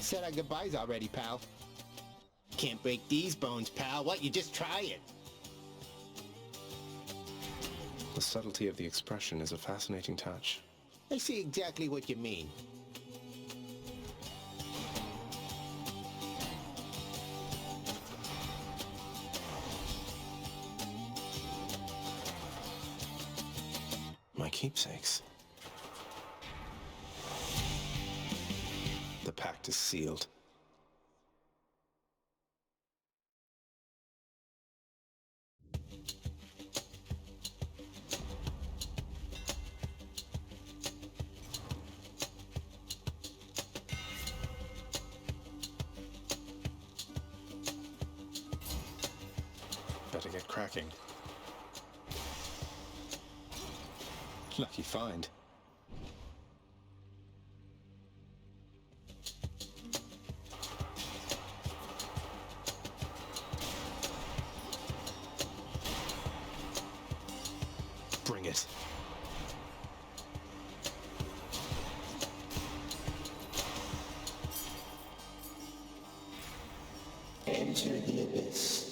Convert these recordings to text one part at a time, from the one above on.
Said our goodbyes already, pal. Can't break these bones, pal. What? You just try it. The subtlety of the expression is a fascinating touch. I see exactly what you mean. My keepsakes. The pact is sealed. Better get cracking. Lucky find. Bring it. Enter the abyss.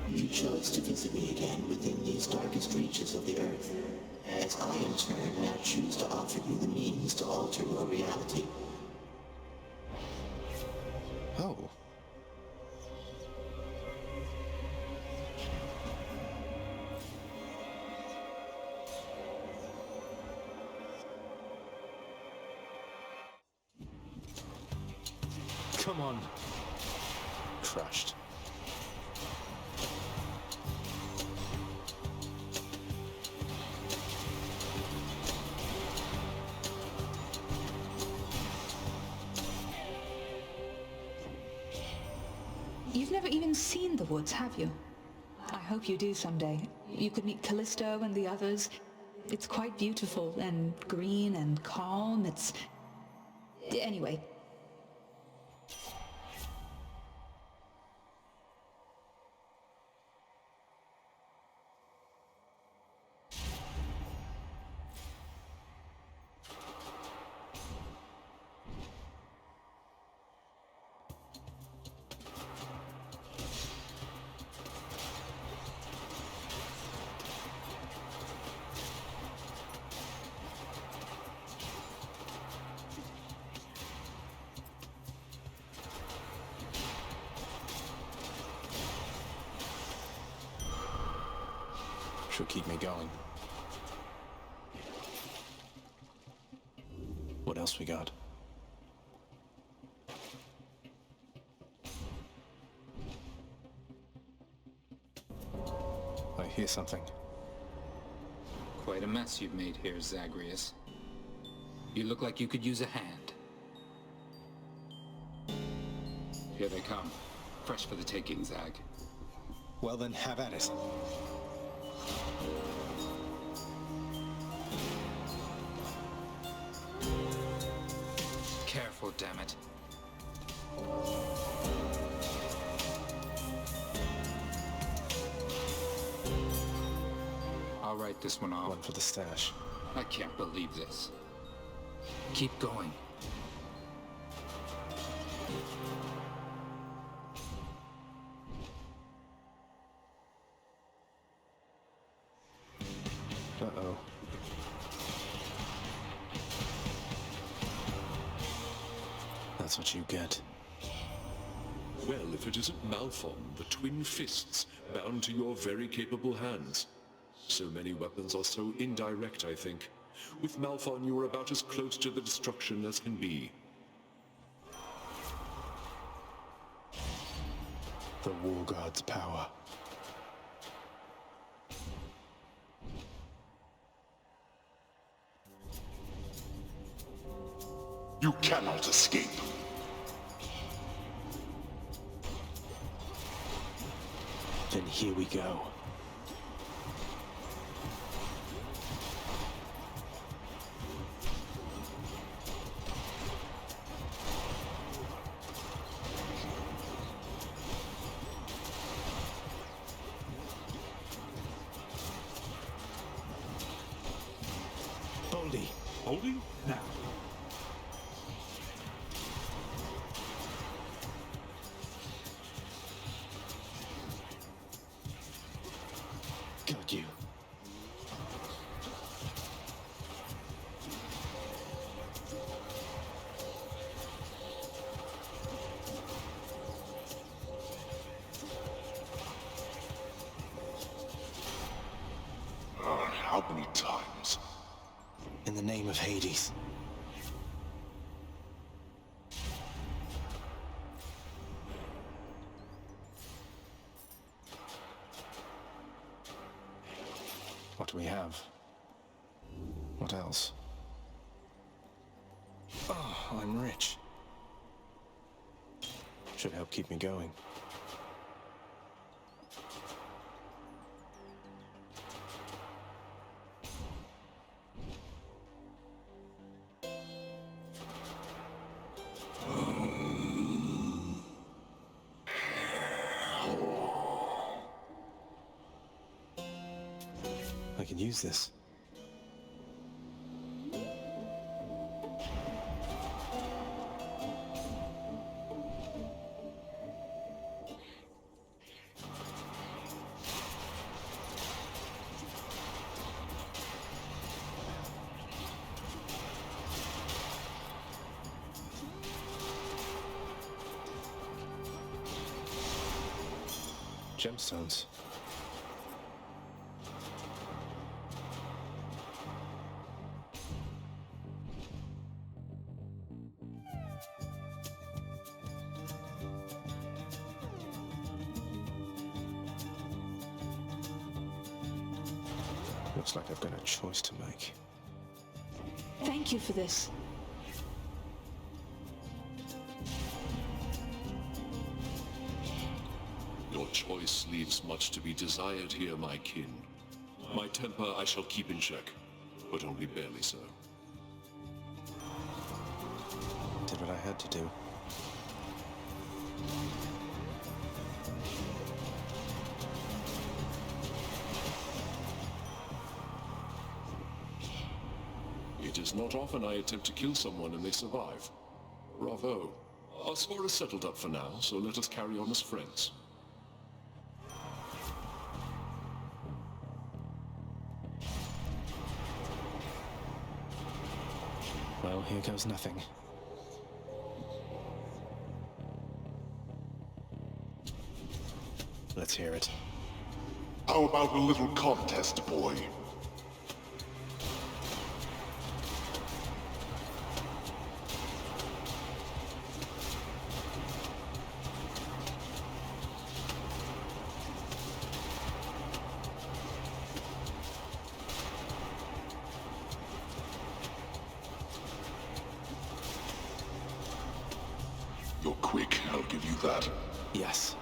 You chose to visit me again within these darkest reaches of the earth, as I in turn now choose to offer you the means to alter your reality. Oh. Come on. Crushed. You've never even seen the woods, have you? I hope you do someday. You could meet Callisto and the others. It's quite beautiful and green and calm. It's... Anyway. Should keep me going. What else we got? I hear something. Quite a mess you've made here, Zagreus. You look like you could use a hand. Here they come. Fresh for the taking, Zag. Well then, have at it. Careful, damn it. I'll write this one off. One for the stash. I can't believe this. Keep going. Uh-oh. That's what you get. Well, if it isn't Malphon, the twin fists, bound to your very capable hands. So many weapons are so indirect, I think. With Malphon, you are about as close to the destruction as can be. The War God's power. You cannot escape. Then here we go. Holding now. Got you. How many times? In the name of Hades. What do we have? What else? Oh, I'm rich. Should help keep me going. I can use this. Gemstones. Looks like I've got a choice to make. Thank you for this. Your choice leaves much to be desired here, my kin. My temper I shall keep in check, but only barely so. Did what I had to do. It is not often I attempt to kill someone and they survive. Bravo. Our score is settled up for now, so let us carry on as friends. Well, here goes nothing. Let's hear it. How about a little contest, boy? You're quick, I'll give you that. Yes.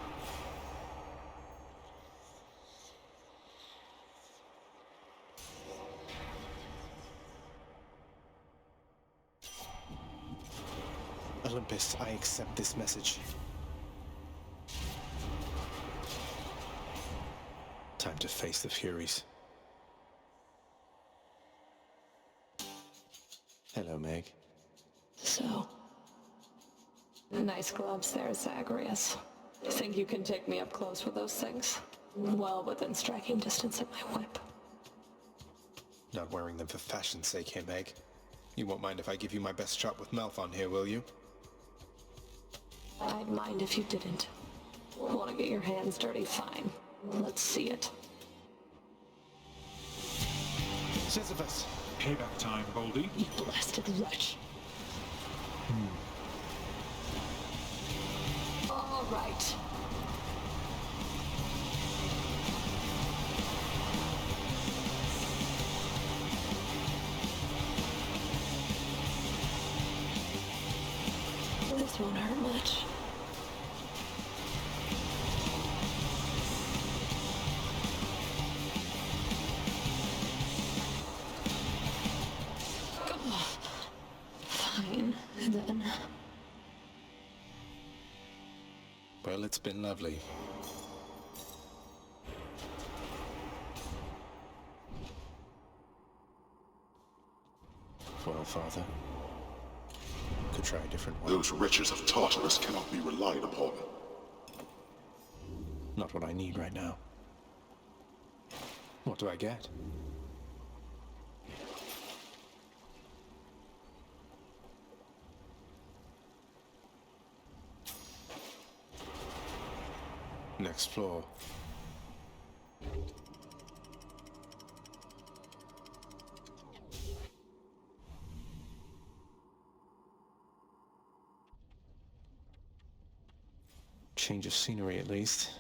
Olympus, I accept this message. Time to face the Furies. Hello, Meg. So, nice gloves there, Zagreus. Think you can take me up close with those things? Well within striking distance of my whip. Not wearing them for fashion's sake here, Meg. You won't mind if I give you my best shot with Malphon here, will you? I'd mind if you didn't. Want to get your hands dirty? Fine. Let's see it. Sisyphus! Payback time, Baldy. You blasted wretch. All right. This won't hurt much. Fine, then. Well, it's been lovely. well, Father. Could try a different way. Those riches of Tartarus cannot be relied upon. Not what I need right now. What do I get? Next floor. Change of scenery at least.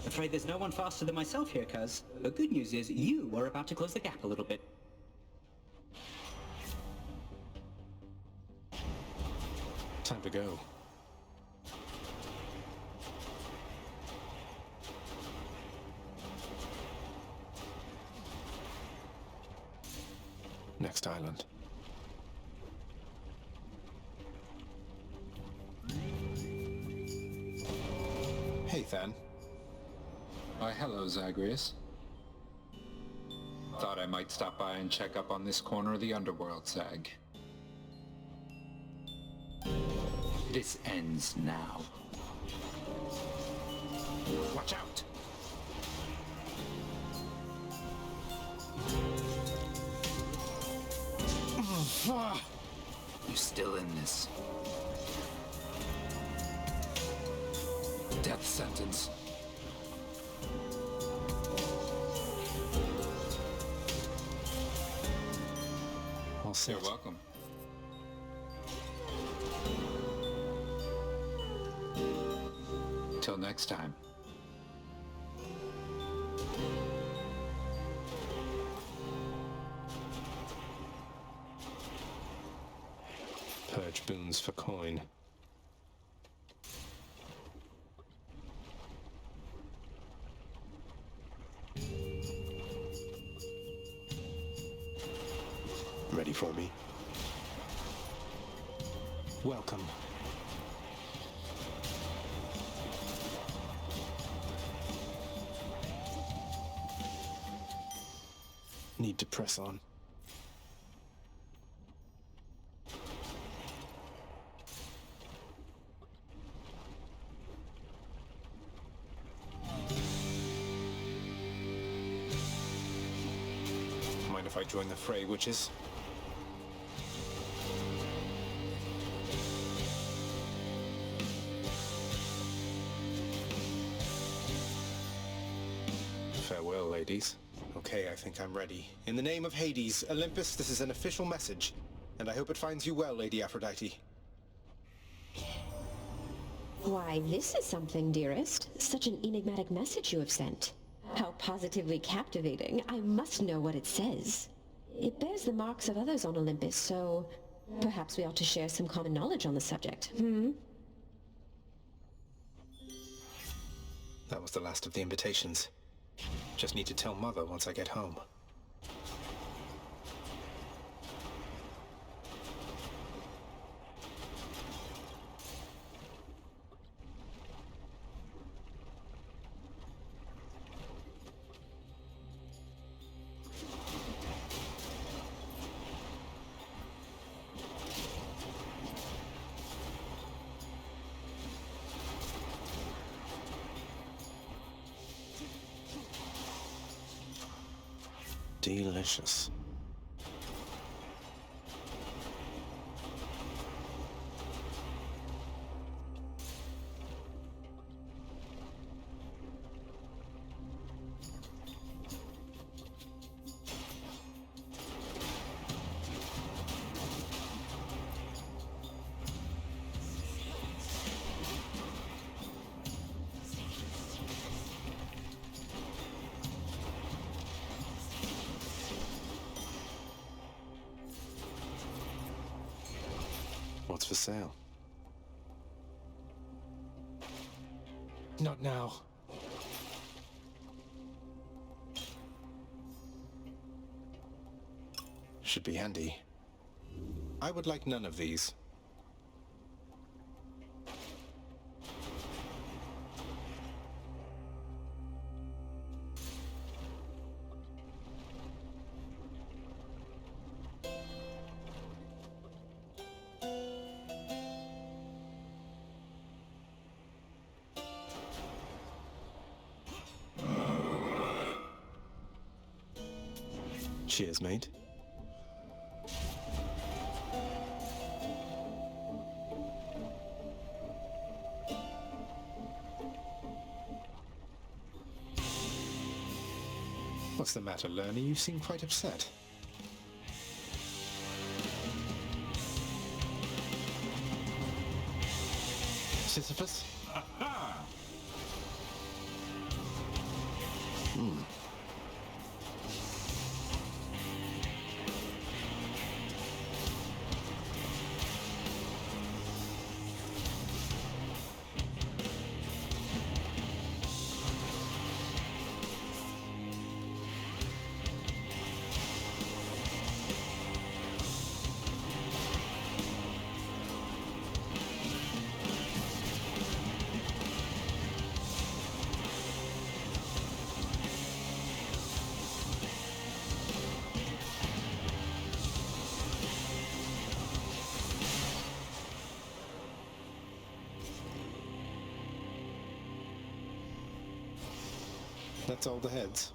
Afraid there's no one faster than myself here, cuz. The good news is you are about to close the gap a little bit. Time to go. Next island. Hey, Than. Why, hello, Zagreus. Thought I might stop by and check up on this corner of the underworld, Zag. This ends now. Watch out! You're still in this. Death sentence. I'll sit. You're welcome. Till next time. Purge boons for coin. Ready for me? Welcome. Need to press on. Mind if I join the fray, witches? Farewell, ladies. Okay, I think I'm ready. In the name of Hades, Olympus, this is an official message, and I hope it finds you well, Lady Aphrodite. Why, this is something, dearest. Such an enigmatic message you have sent. How positively captivating. I must know what it says. It bears the marks of others on Olympus, so perhaps we ought to share some common knowledge on the subject, That was the last of the invitations. Just need to tell Mother once I get home. Delicious. what's for sale. Not now. Should be handy. I would like none of these. Cheers, mate. What's the matter, Lerner? You seem quite upset. Sisyphus? That's all the heads.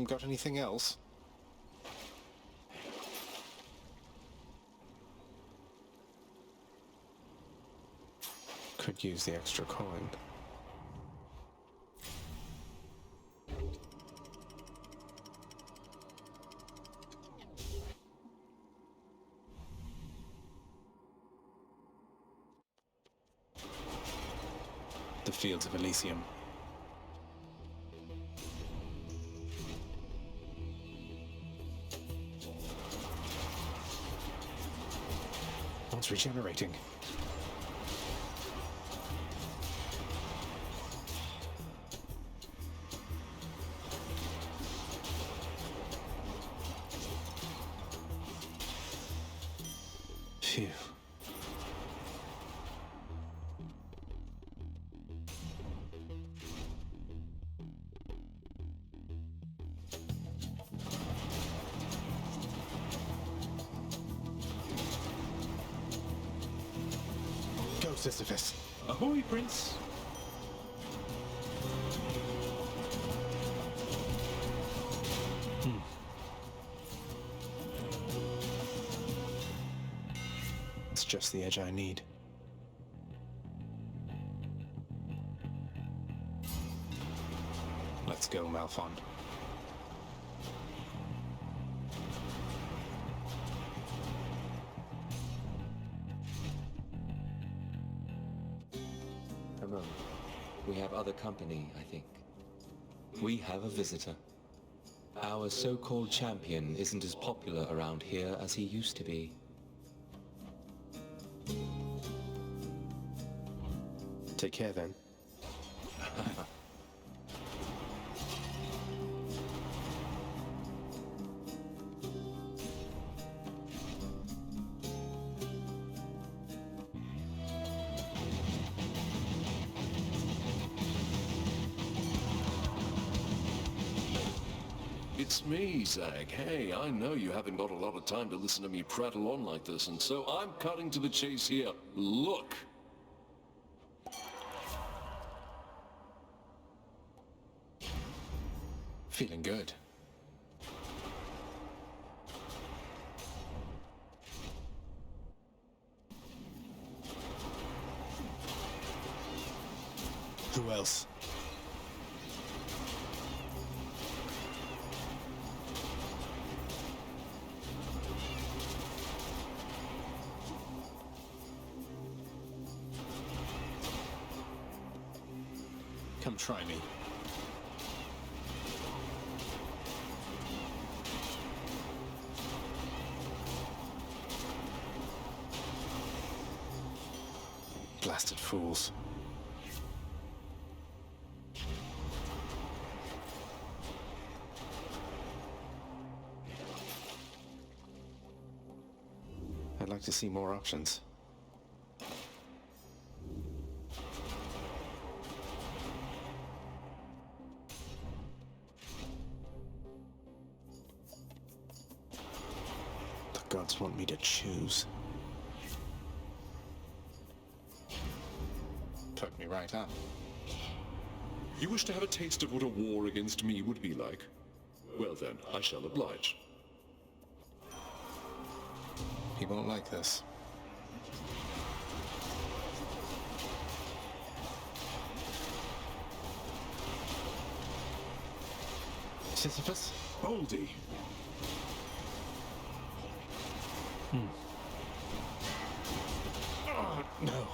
Got anything else? Could use the extra coin. The Fields of Elysium. It's regenerating. Phew. Go, Sisyphus. Ahoy, Prince! It's just the edge I need. Let's go, Malphon. Hello. We have other company, I think. We have a visitor. Our so-called champion isn't as popular around here as he used to be. Take care, then. It's me, Zag. Hey, I know you haven't got a lot of time to listen to me prattle on like this, and so I'm cutting to the chase here. Look! Feeling good. Who else? Come try me. Blasted fools. I'd like to see more options. The gods want me to choose. Put me right up. You wish to have a taste of what a war against me would be like? Well then, I shall oblige. He won't like this. Sisyphus? Baldy. Oh, no.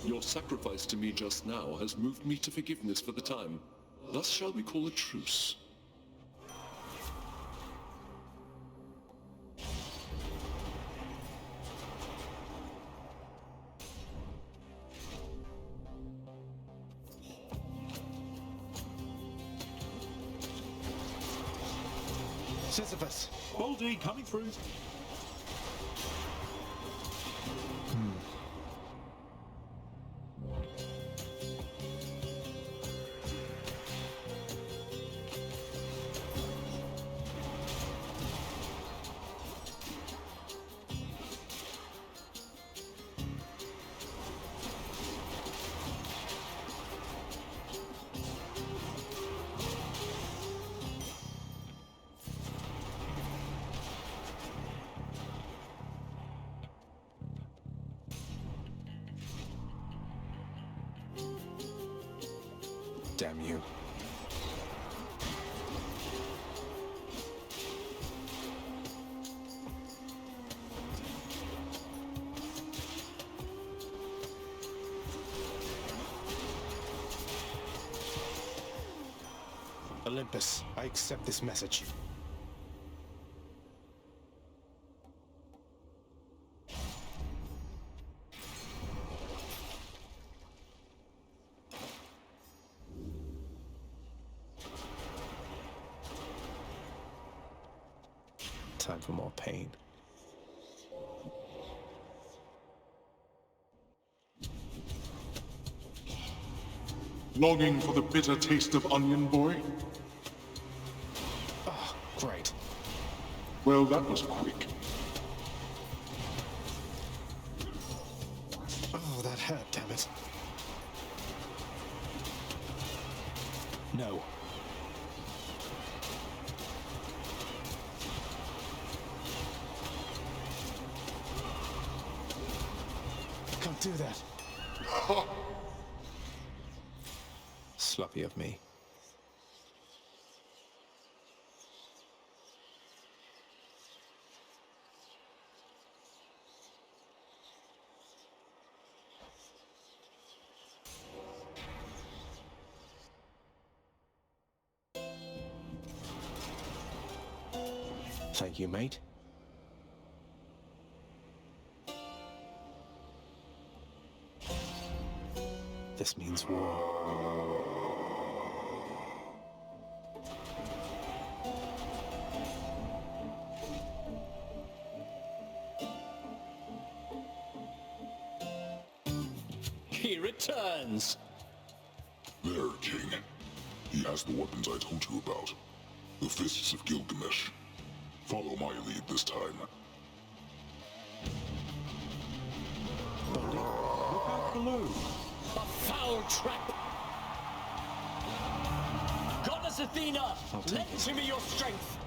Your sacrifice to me just now has moved me to forgiveness for the time. Thus shall we call a truce. Sisyphus! Baldy, coming through. Damn you. Olympus, I accept this message. Time for more pain. Longing for the bitter taste of onion, boy? Oh, great. Well, that was quick. Oh, that hurt, damn it. No. Can't do that. Sloppy of me. Thank you, mate. This means war. He returns! There, King. He has the weapons I told you about. The Fists of Gilgamesh. Follow my lead this time. Baldy, look out below. A foul trap! Goddess Athena, lend to me your strength!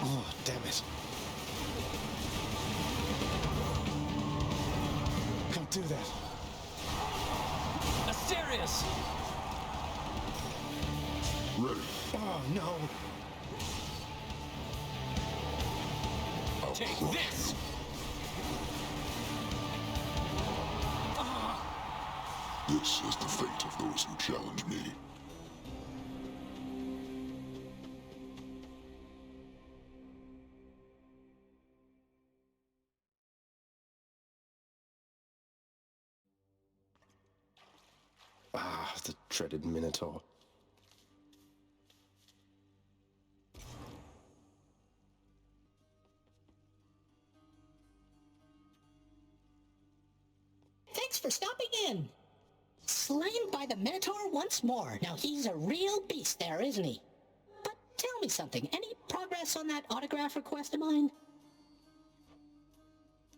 Oh, damn it. Can't do that. Asterius! ready. Oh, no. Take this! This is the fate of those who challenge me. Ah, the dreaded Minotaur. Thanks for stopping in. Slain by the Minotaur once more. Now he's a real beast there, isn't he? But tell me something. Any progress on that autograph request of mine?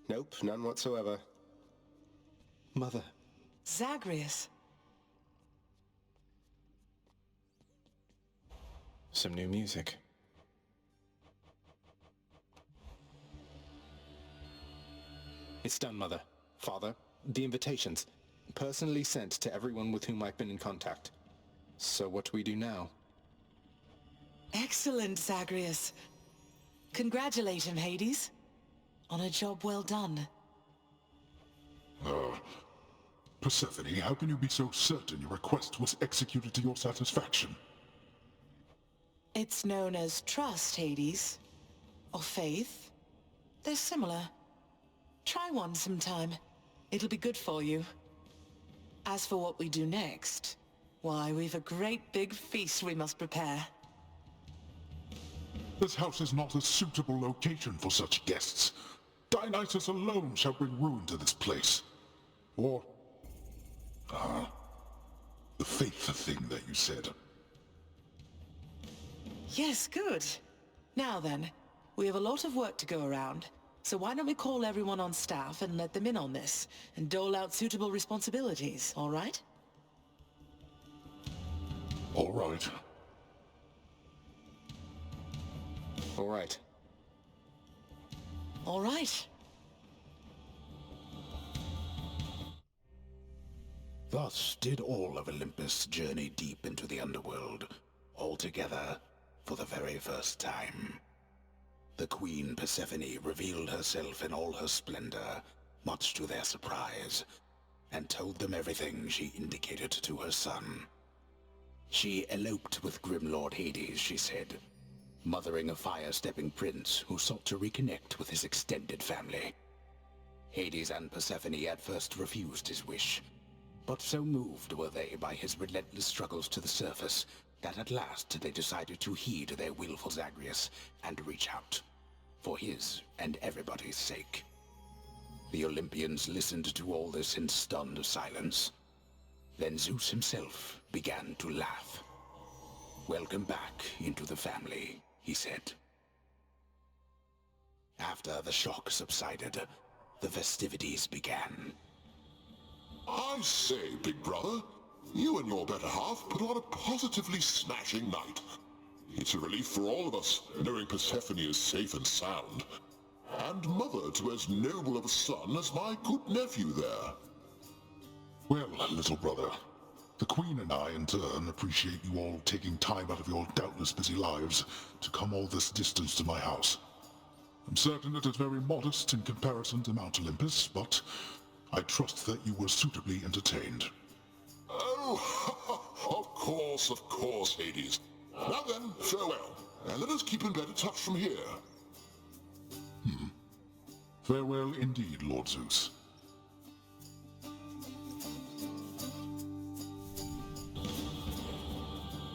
Nope, none whatsoever. Mother. Zagreus. Some new music. It's done, Mother. Father, the invitations. Personally sent to everyone with whom I've been in contact. So what do we do now? Excellent, Zagreus. Congratulate him, Hades. On a job well done. Persephone, how can you be so certain your request was executed to your satisfaction? It's known as trust, Hades. Or faith. They're similar. Try one sometime. It'll be good for you. As for what we do next, why, we've a great big feast we must prepare. This house is not a suitable location for such guests. Dionysus alone shall bring ruin to this place. Or... the faith thing that you said. Yes, good. Now then, we have a lot of work to go around, so why don't we call everyone on staff and let them in on this, and dole out suitable responsibilities, all right? All right. All right. All right. Thus did all of Olympus journey deep into the underworld, all together for the very first time. The Queen Persephone revealed herself in all her splendor, much to their surprise, and told them everything she indicated to her son. She eloped with Grim Lord Hades, she said, mothering a fire-stepping prince who sought to reconnect with his extended family. Hades and Persephone at first refused his wish, but so moved were they by his relentless struggles to the surface that at last they decided to heed their willful Zagreus and reach out, for his and everybody's sake. The Olympians listened to all this in stunned silence. Then Zeus himself began to laugh. "Welcome back into the family," he said. After the shock subsided, the festivities began. I say, big brother, you and your better half put on a positively smashing night. It's a relief for all of us, knowing Persephone is safe and sound. And mother to as noble of a son as my good nephew there. Well, little brother, the Queen and I, in turn, appreciate you all taking time out of your doubtless busy lives to come all this distance to my house. I'm certain it is very modest in comparison to Mount Olympus, but I trust that you were suitably entertained. Oh, of course, Hades. Now then, farewell, and let us keep in better touch from here. Farewell indeed, Lord Zeus.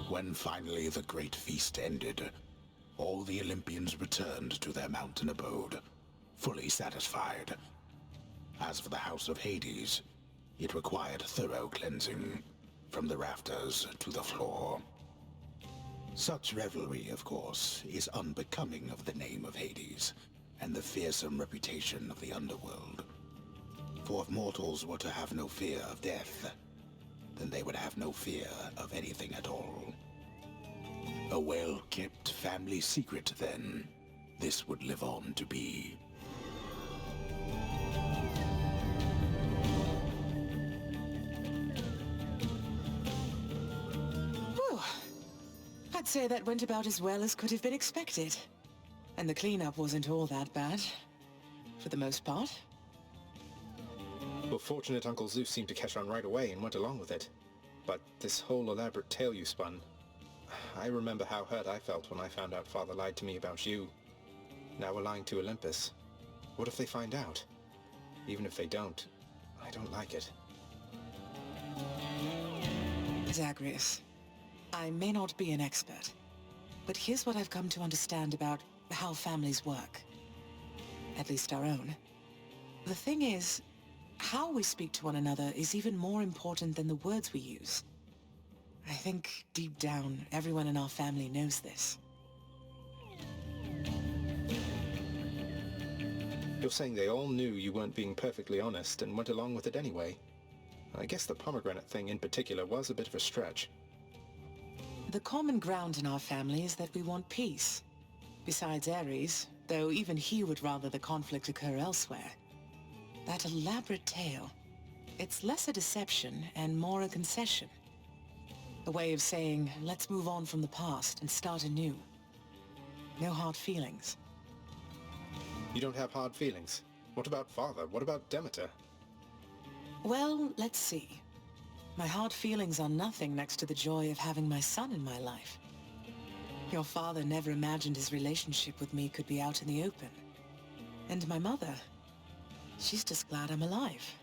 When finally the great feast ended, all the Olympians returned to their mountain abode, fully satisfied. As for the house of Hades, it required thorough cleansing, from the rafters to the floor. Such revelry, of course, is unbecoming of the name of Hades, and the fearsome reputation of the underworld. For if mortals were to have no fear of death, then they would have no fear of anything at all. A well-kept family secret, then, this would live on to be. I'd say that went about as well as could have been expected. And the cleanup wasn't all that bad. For the most part. Well, fortunate Uncle Zeus seemed to catch on right away and went along with it. But this whole elaborate tale you spun... I remember how hurt I felt when I found out Father lied to me about you. Now we're lying to Olympus. What if they find out? Even if they don't, I don't like it. Zagreus, I may not be an expert, but here's what I've come to understand about how families work. At least our own. The thing is, how we speak to one another is even more important than the words we use. I think, deep down, everyone in our family knows this. You're saying they all knew you weren't being perfectly honest and went along with it anyway? I guess the pomegranate thing in particular was a bit of a stretch. The common ground in our family is that we want peace. Besides Ares, though even he would rather the conflict occur elsewhere. That elaborate tale, it's less a deception and more a concession. A way of saying, let's move on from the past and start anew. No hard feelings. You don't have hard feelings? What about Father? What about Demeter? Well, let's see. My hard feelings are nothing next to the joy of having my son in my life. Your father never imagined his relationship with me could be out in the open. And my mother, she's just glad I'm alive.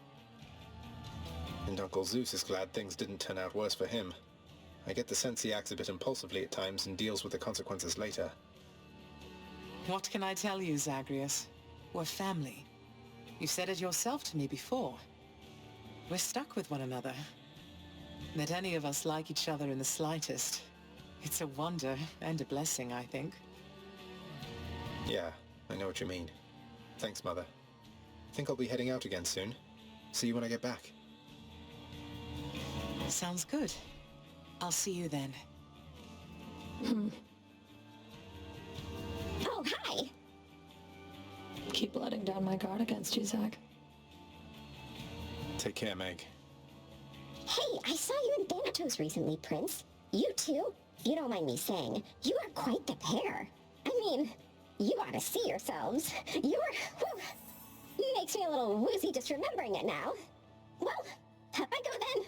And Uncle Zeus is glad things didn't turn out worse for him. I get the sense he acts a bit impulsively at times and deals with the consequences later. What can I tell you, Zagreus? We're family. You said it yourself to me before. We're stuck with one another. That any of us like each other in the slightest. It's a wonder and a blessing, I think. Yeah, I know what you mean. Thanks, Mother. Think I'll be heading out again soon. See you when I get back. Sounds good. I'll see you then. Oh, hi! Keep letting down my guard against you, Zag. Take care, Meg. Hey, I saw you and Thanatos recently, Prince. You two, if you don't mind me saying, you are quite the pair. I mean, you ought to see yourselves. Makes me a little woozy just remembering it now. Well, up I go then.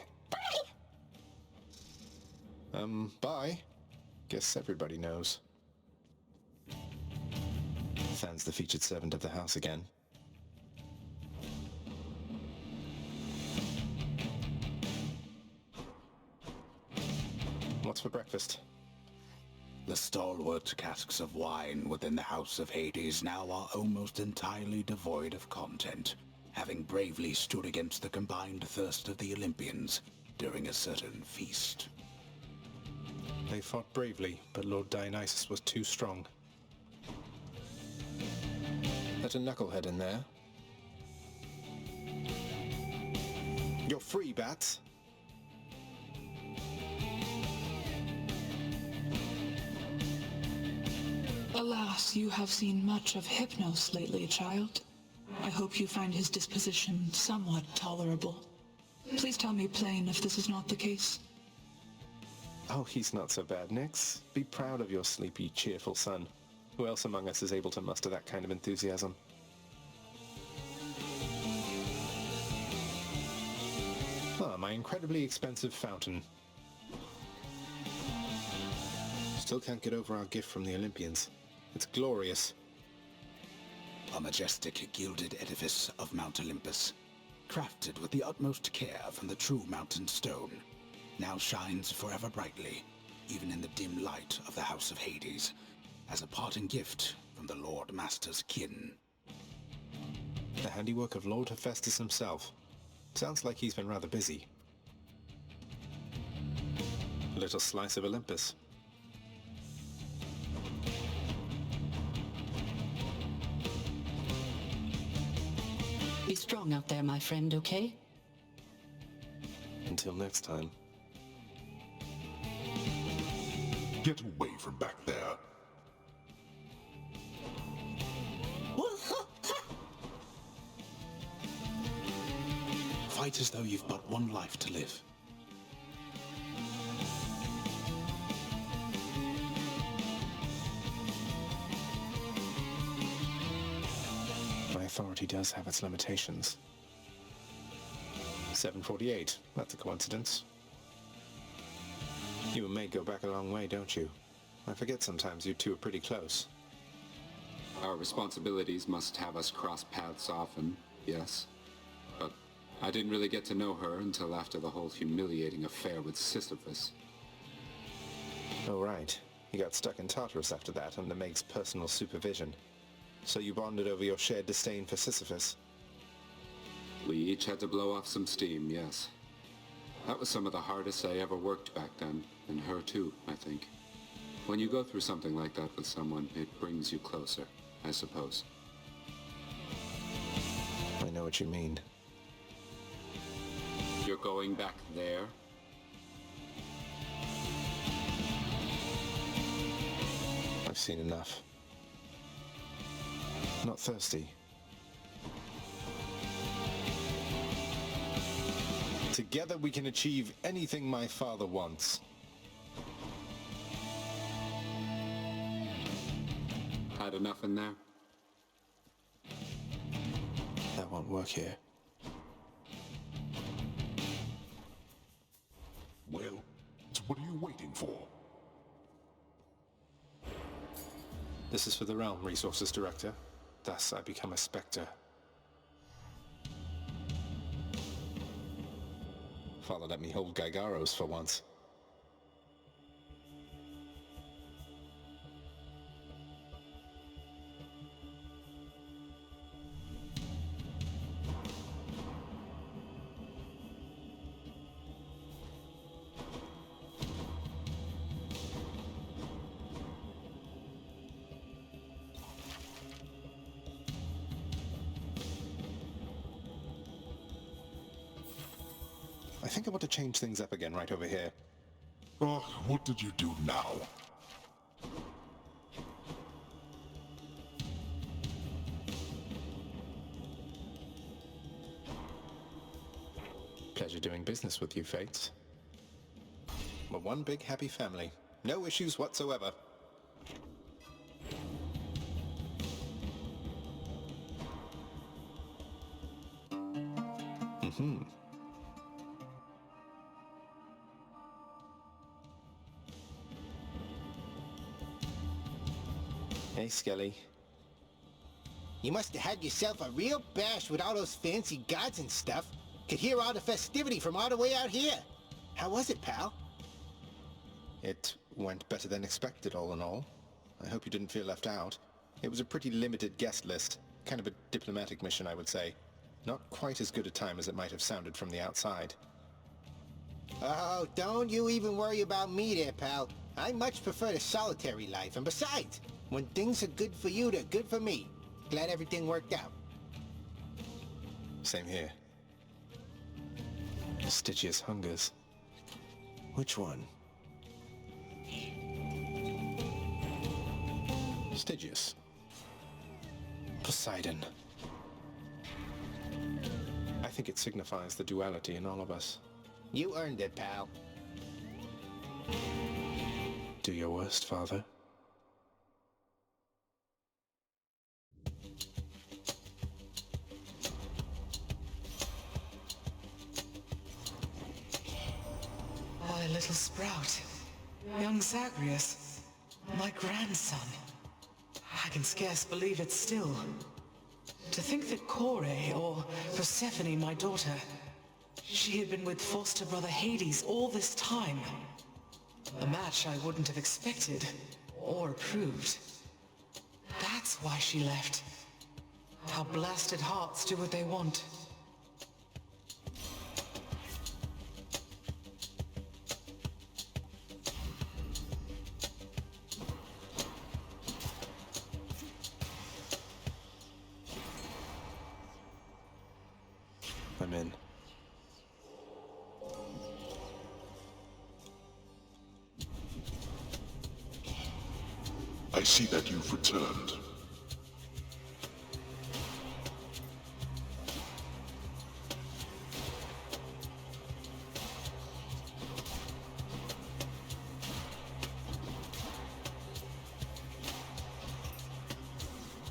Bye! Bye? Guess everybody knows. Than's the featured servant of the house again. What's for breakfast? The stalwart casks of wine within the House of Hades now are almost entirely devoid of content, having bravely stood against the combined thirst of the Olympians during a certain feast. They fought bravely, but Lord Dionysus was too strong. Let a knucklehead in there. You're free, Bats. Alas, you have seen much of Hypnos lately, child. I hope you find his disposition somewhat tolerable. Please tell me plain if this is not the case. Oh, he's not so bad, Nyx. Be proud of your sleepy, cheerful son. Who else among us is able to muster that kind of enthusiasm? Ah, my incredibly expensive fountain. Still can't get over our gift from the Olympians. It's glorious. A majestic gilded edifice of Mount Olympus, crafted with the utmost care from the true mountain stone, now shines forever brightly, even in the dim light of the House of Hades, as a parting gift from the Lord Master's kin. The handiwork of Lord Hephaestus himself. Sounds like he's been rather busy. A little slice of Olympus. Be strong out there, my friend, okay? Until next time. Get away from back there. Fight as though you've but one life to live. Authority does have its limitations. 748, that's a coincidence. You and May go back a long way, don't you? I forget sometimes you two are pretty close. Our responsibilities must have us cross paths often, yes. But I didn't really get to know her until after the whole humiliating affair with Sisyphus. Oh, right. You got stuck in Tartarus after that, under Meg's personal supervision. So you bonded over your shared disdain for Sisyphus? We each had to blow off some steam, yes. That was some of the hardest I ever worked back then, and her too, I think. When you go through something like that with someone, it brings you closer, I suppose. I know what you mean. You're going back there? I've seen enough. Not thirsty. Together we can achieve anything my father wants. Had enough in there? That won't work here. Well, so what are you waiting for? This is for the Realm Resources Director. Thus I become a Spectre. Father let me hold Gygaros for once. I think I want to change things up again right over here. Oh, what did you do now? Pleasure doing business with you, Fates. We're one big happy family. No issues whatsoever. Mm-hmm. Hey, Skelly. You must have had yourself a real bash with all those fancy gods and stuff. Could hear all the festivity from all the way out here. How was it, pal? It went better than expected, all in all. I hope you didn't feel left out. It was a pretty limited guest list. Kind of a diplomatic mission, I would say. Not quite as good a time as it might have sounded from the outside. Oh, don't you even worry about me there, pal. I much prefer the solitary life, and besides, when things are good for you, they're good for me. Glad everything worked out. Same here. Stygius hungers. Which one? Stygius. Poseidon. I think it signifies the duality in all of us. You earned it, pal. Do your worst, Father. My little sprout. Young Zagreus. My grandson. I can scarce believe it still. To think that Kore, or Persephone, my daughter, she had been with foster brother Hades all this time. A match I wouldn't have expected, or approved. That's why she left. How blasted hearts do what they want. I'm in. I see that you've returned.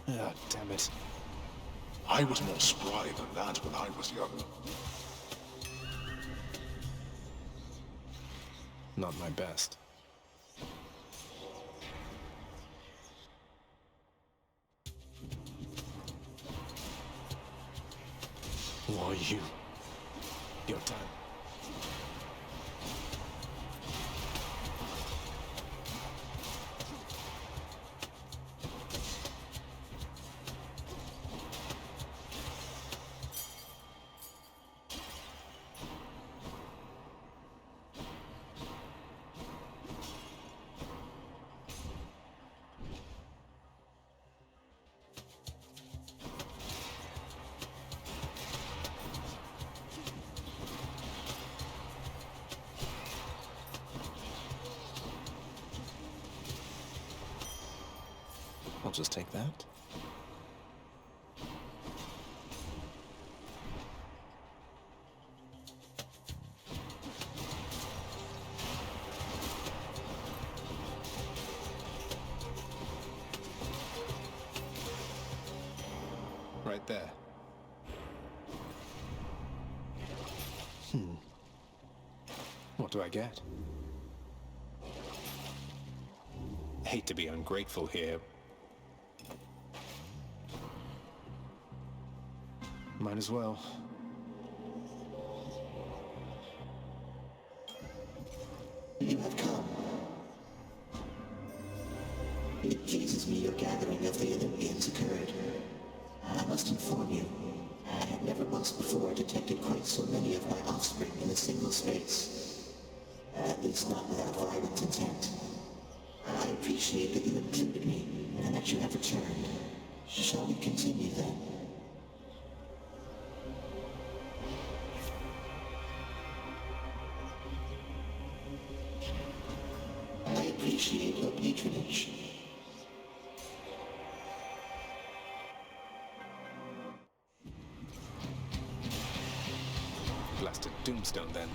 Ah, damn it. I was more spry than that when I was young. Not my best. Why you? Your time. I'll just take that. Right there. What do I get? Hate to be ungrateful here. Might as well. You have come. It pleases me your gathering of the Olympians occurred. I must inform you, I have never once before detected quite so many of my offspring in a single space. At least not without violent intent. I appreciate that you included me, and that you have returned. Shall we continue then? I appreciate your patronage. Blasted Doomstone, then.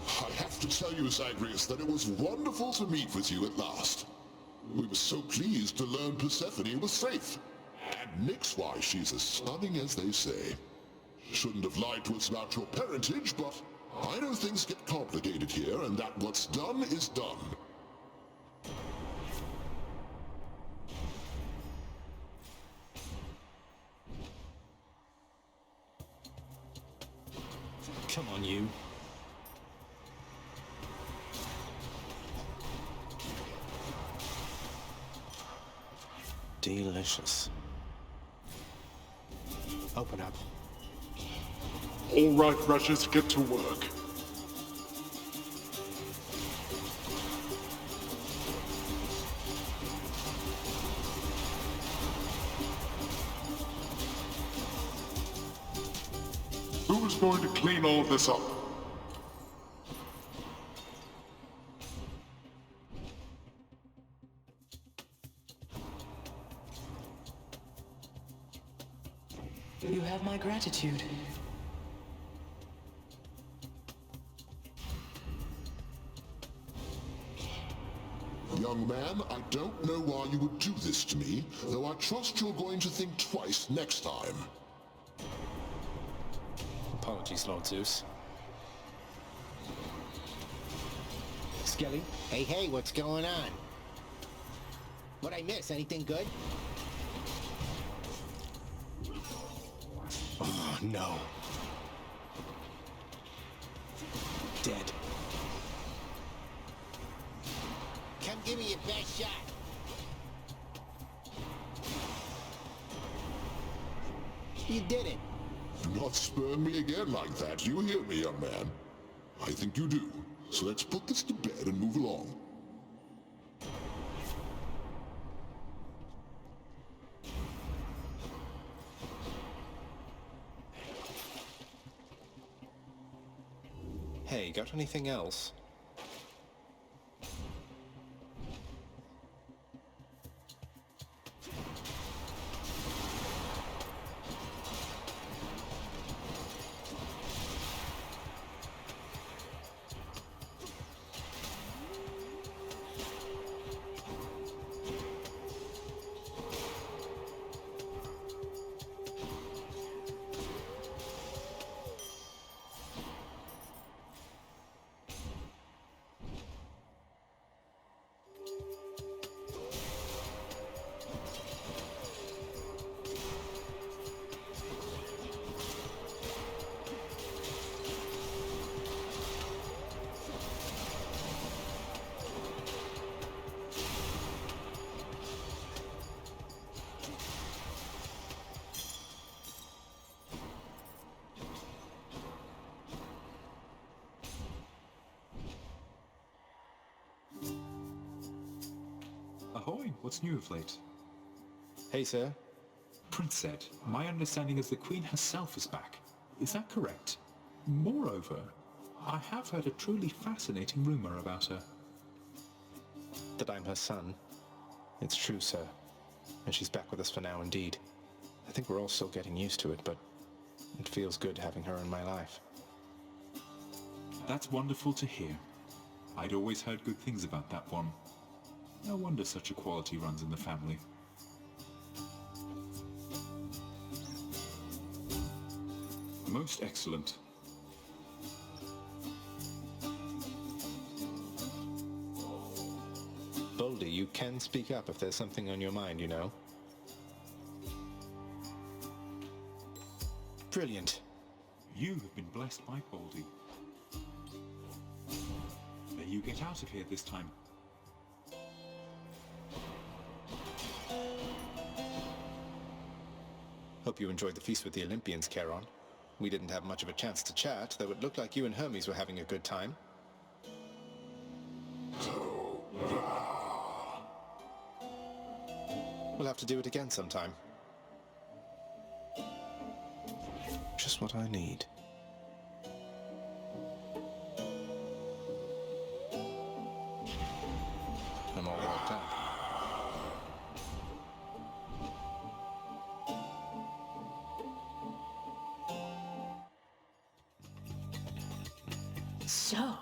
I have to tell you, Zagreus, that it was wonderful to meet with you at last. We were so pleased to learn Persephone was safe. And Nyx-wise, she's as stunning as they say. Shouldn't have lied to us about your parentage, but I know things get complicated here, and that what's done is done. Come on, you. Delicious. Open up. All right, Russians, get to work. Who's going to clean all this up? You have my gratitude. Young man, I don't know why you would do this to me, though I trust you're going to think twice next time. Apologies, Lord Zeus. Skelly? Hey, what's going on? What'd I miss? Anything good? Oh, no. Dead. Come give me your best shot. You did it. Do not spurn me again like that. You hear me, young man? I think you do. So let's put this to bed and move along. Hey, got anything else? What's new of late? Hey, sir. Prince said, my understanding is the Queen herself is back. Is that correct? Moreover, I have heard a truly fascinating rumor about her. That I'm her son. It's true, sir. And she's back with us for now, indeed. I think we're all still getting used to it, but it feels good having her in my life. That's wonderful to hear. I'd always heard good things about that one. No wonder such a quality runs in the family. Most excellent. Boldy, you can speak up if there's something on your mind, you know. Brilliant. You have been blessed by Baldy. May you get out of here this time. Hope you enjoyed the feast with the Olympians, Charon. We didn't have much of a chance to chat, though it looked like you and Hermes were having a good time. We'll have to do it again sometime. Just what I need. I'm all worked up. So,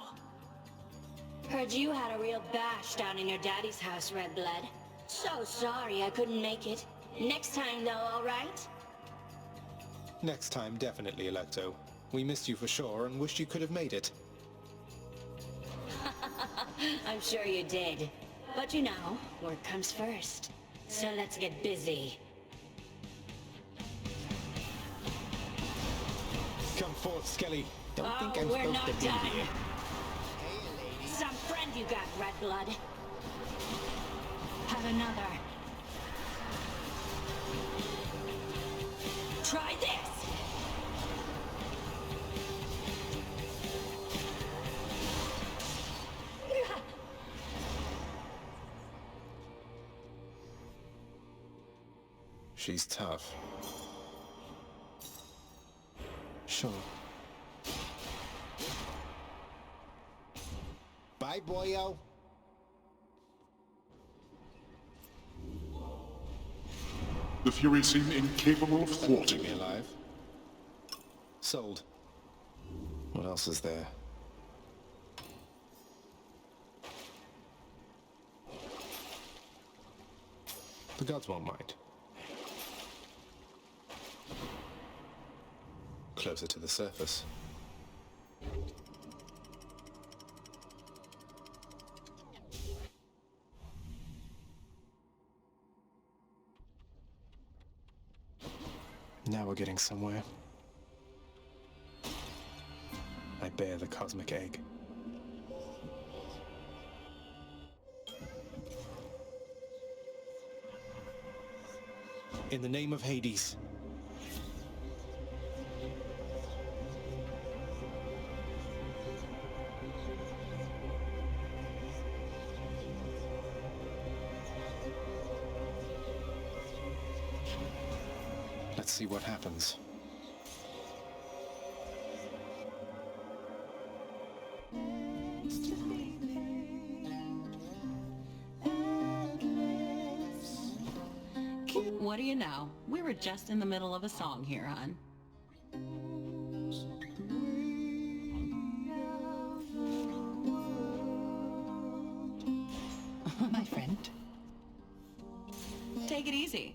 heard you had a real bash down in your daddy's house, Red Blood. So sorry I couldn't make it. Next time though, all right? Next time, definitely, Electo. We missed you for sure and wished you could have made it. I'm sure you did. But you know, work comes first. So let's get busy. Come forth, Skelly. Don't Oh, think I'm we're supposed not to be done. here. Some friend you got, Red Blood. Have another. Try this! She's tough. Sure. Bye, boyo. The Furies seem incapable of thwarting me alive. Sold. What else is there? The gods won't mind. Closer to the surface. Now we're getting somewhere. I bear the cosmic egg. In the name of Hades. Let's see what happens. What do you know? We were just in the middle of a song here, hon. My friend. Take it easy.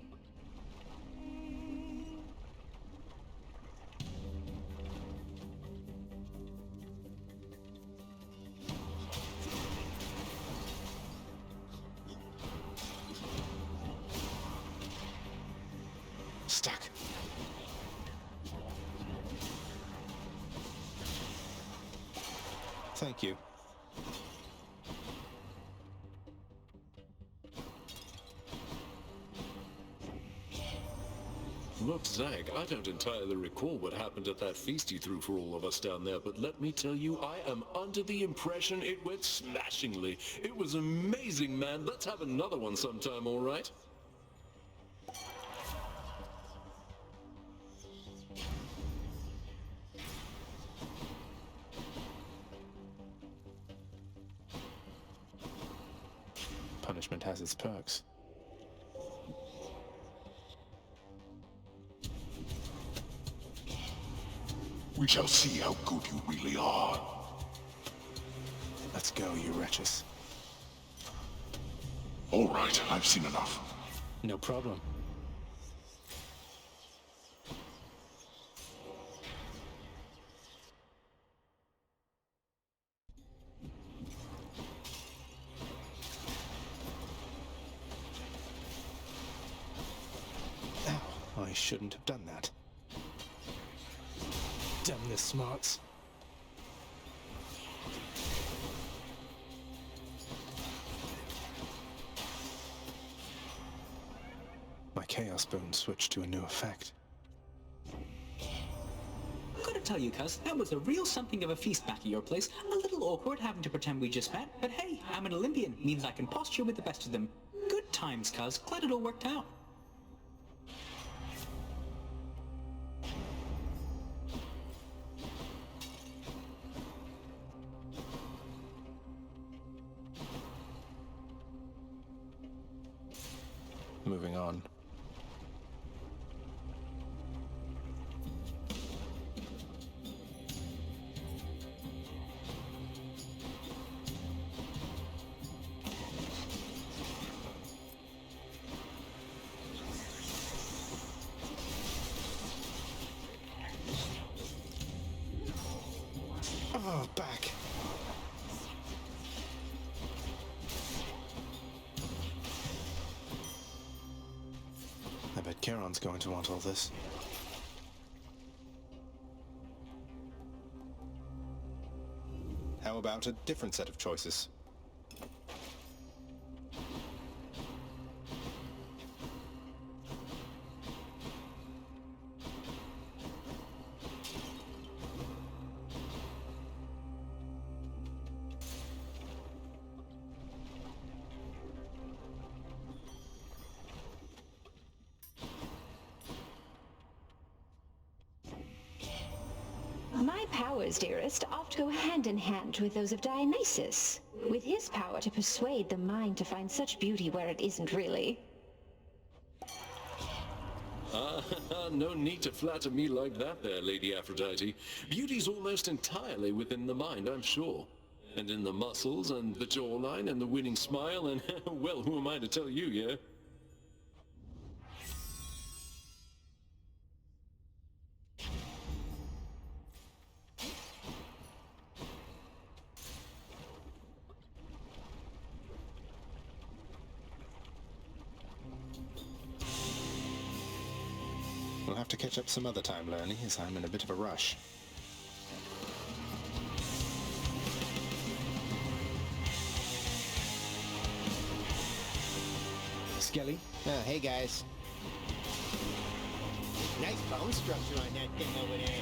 Stuck. Thank you. Look, Zag, I don't entirely recall what happened at that feast you threw for all of us down there, but let me tell you, I am under the impression it went smashingly. It was amazing, man. Let's have another one sometime, all right? Punishment has its perks. We shall see how good you really are. Let's go, you wretches. All right, I've seen enough. No problem. Ow, I shouldn't have done that. Damn the smarts. My Chaos Bone switched to a new effect. Gotta tell you, cuz, that was a real something of a feast back at your place. A little awkward having to pretend we just met, but hey, I'm an Olympian, means I can posture with the best of them. Good times, cuz. Glad it all worked out. Moving on. Oh, back. I bet Charon's going to want all this. How about a different set of choices? My powers, dearest, oft go hand in hand with those of Dionysus, with his power to persuade the mind to find such beauty where it isn't really. No need to flatter me like that there, Lady Aphrodite. Beauty's almost entirely within the mind, I'm sure. And in the muscles, and the jawline, and the winning smile, and, well, who am I to tell you, yeah? We'll have to catch up some other time, Lerny, as I'm in a bit of a rush. Skelly? Oh, hey guys. Nice bone structure on that thing over there.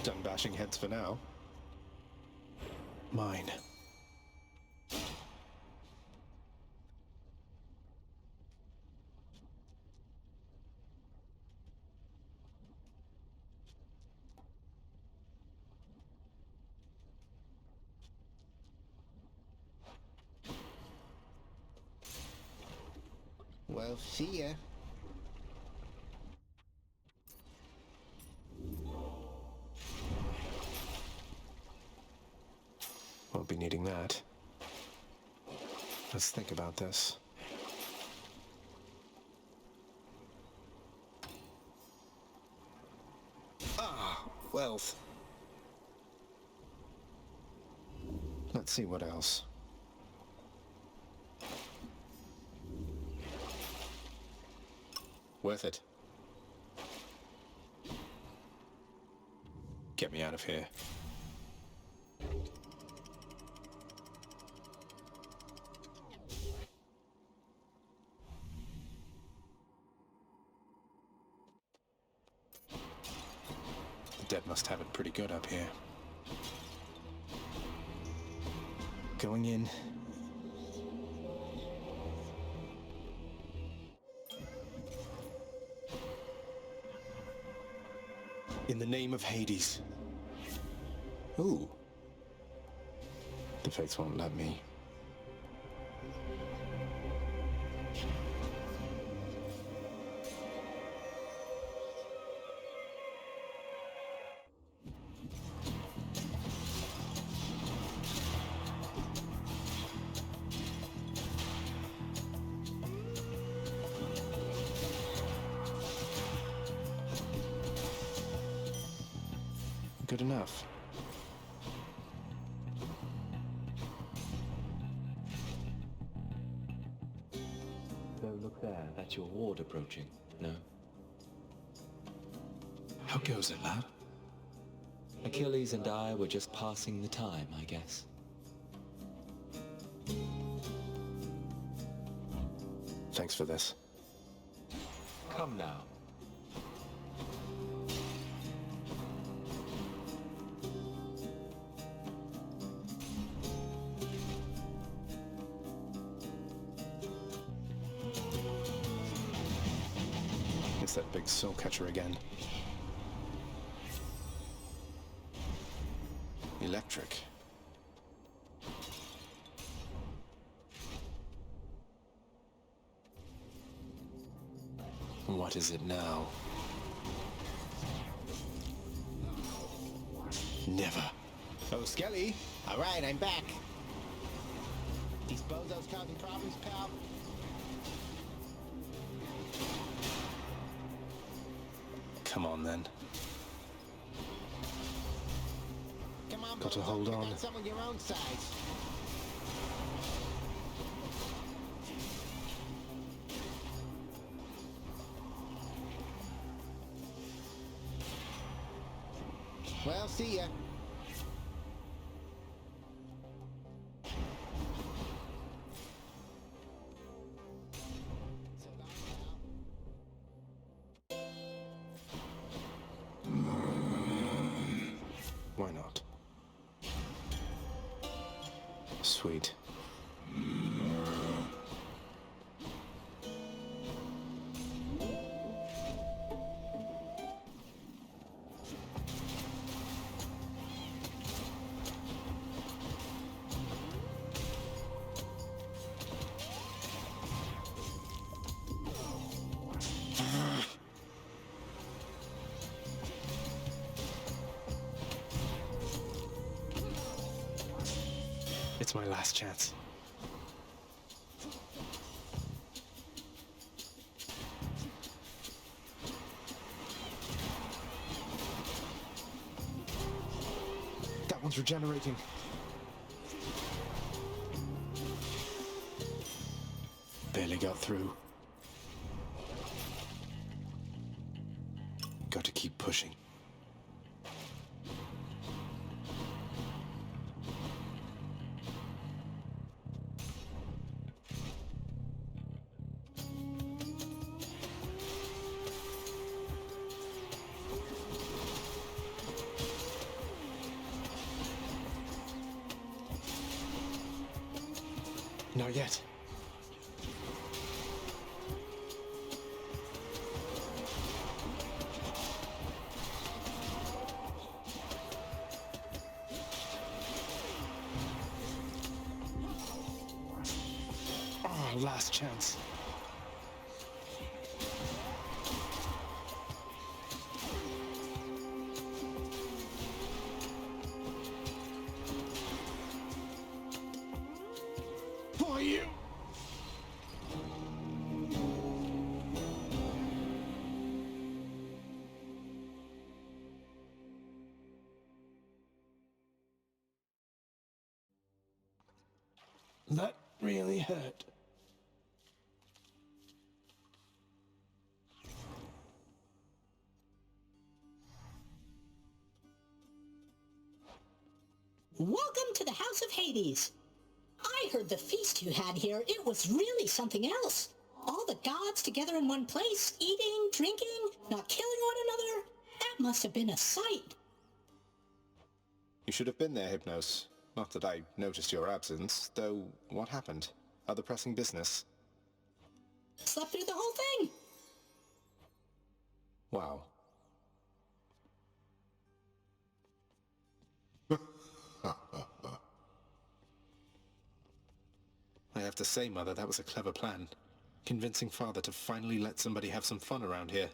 Done bashing heads for now. Mine. Well, see ya. Won't be needing that. Let's think about this. wealth. Let's see what else. Worth it. Get me out of here. The dead must have it pretty good up here. Going in. In the name of Hades. Ooh. The fates won't let me. Good enough. So look there, that's your ward approaching, no? How goes it, lad? Achilles and I were just passing the time, I guess. Thanks for this. Come now. It's that big soul catcher again. Electric. What is it now? Never. Oh, Skelly. All right, I'm back. These bozos causing problems, pal? Come on, then. Come on, Got to bozos, hold pick on. Someone your own size. Well, see ya. Why not? Sweet. It's my last chance. That one's regenerating. Barely got through. Got to keep pushing. Not yet. Oh, last chance. For you. That really hurt. Welcome to the House of Hades. I heard the feast you had here. It was really something else. All the gods together in one place, eating, drinking, not killing one another. That must have been a sight. You should have been there, Hypnos. Not that I noticed your absence, though what happened? Other pressing business? Slept through the whole thing. Wow. I have to say, Mother, that was a clever plan. Convincing Father to finally let somebody have some fun around here.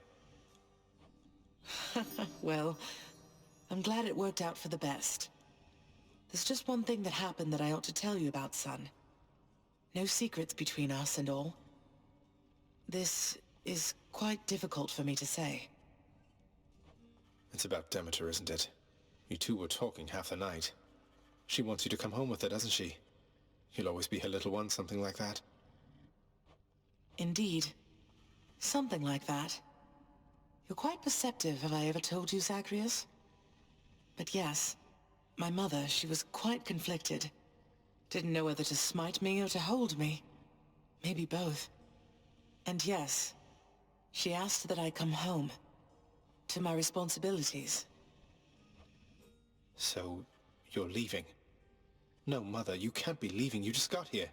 Well, I'm glad it worked out for the best. There's just one thing that happened that I ought to tell you about, son. No secrets between us and all. This is quite difficult for me to say. It's about Demeter, isn't it? You two were talking half the night. She wants you to come home with her, doesn't she? You'll always be her little one, something like that. Indeed. Something like that. You're quite perceptive, have I ever told you, Zagreus? But yes, my mother, she was quite conflicted. Didn't know whether to smite me or to hold me. Maybe both. And yes, she asked that I come home. To my responsibilities. So, you're leaving? No, Mother, you can't be leaving. You just got here.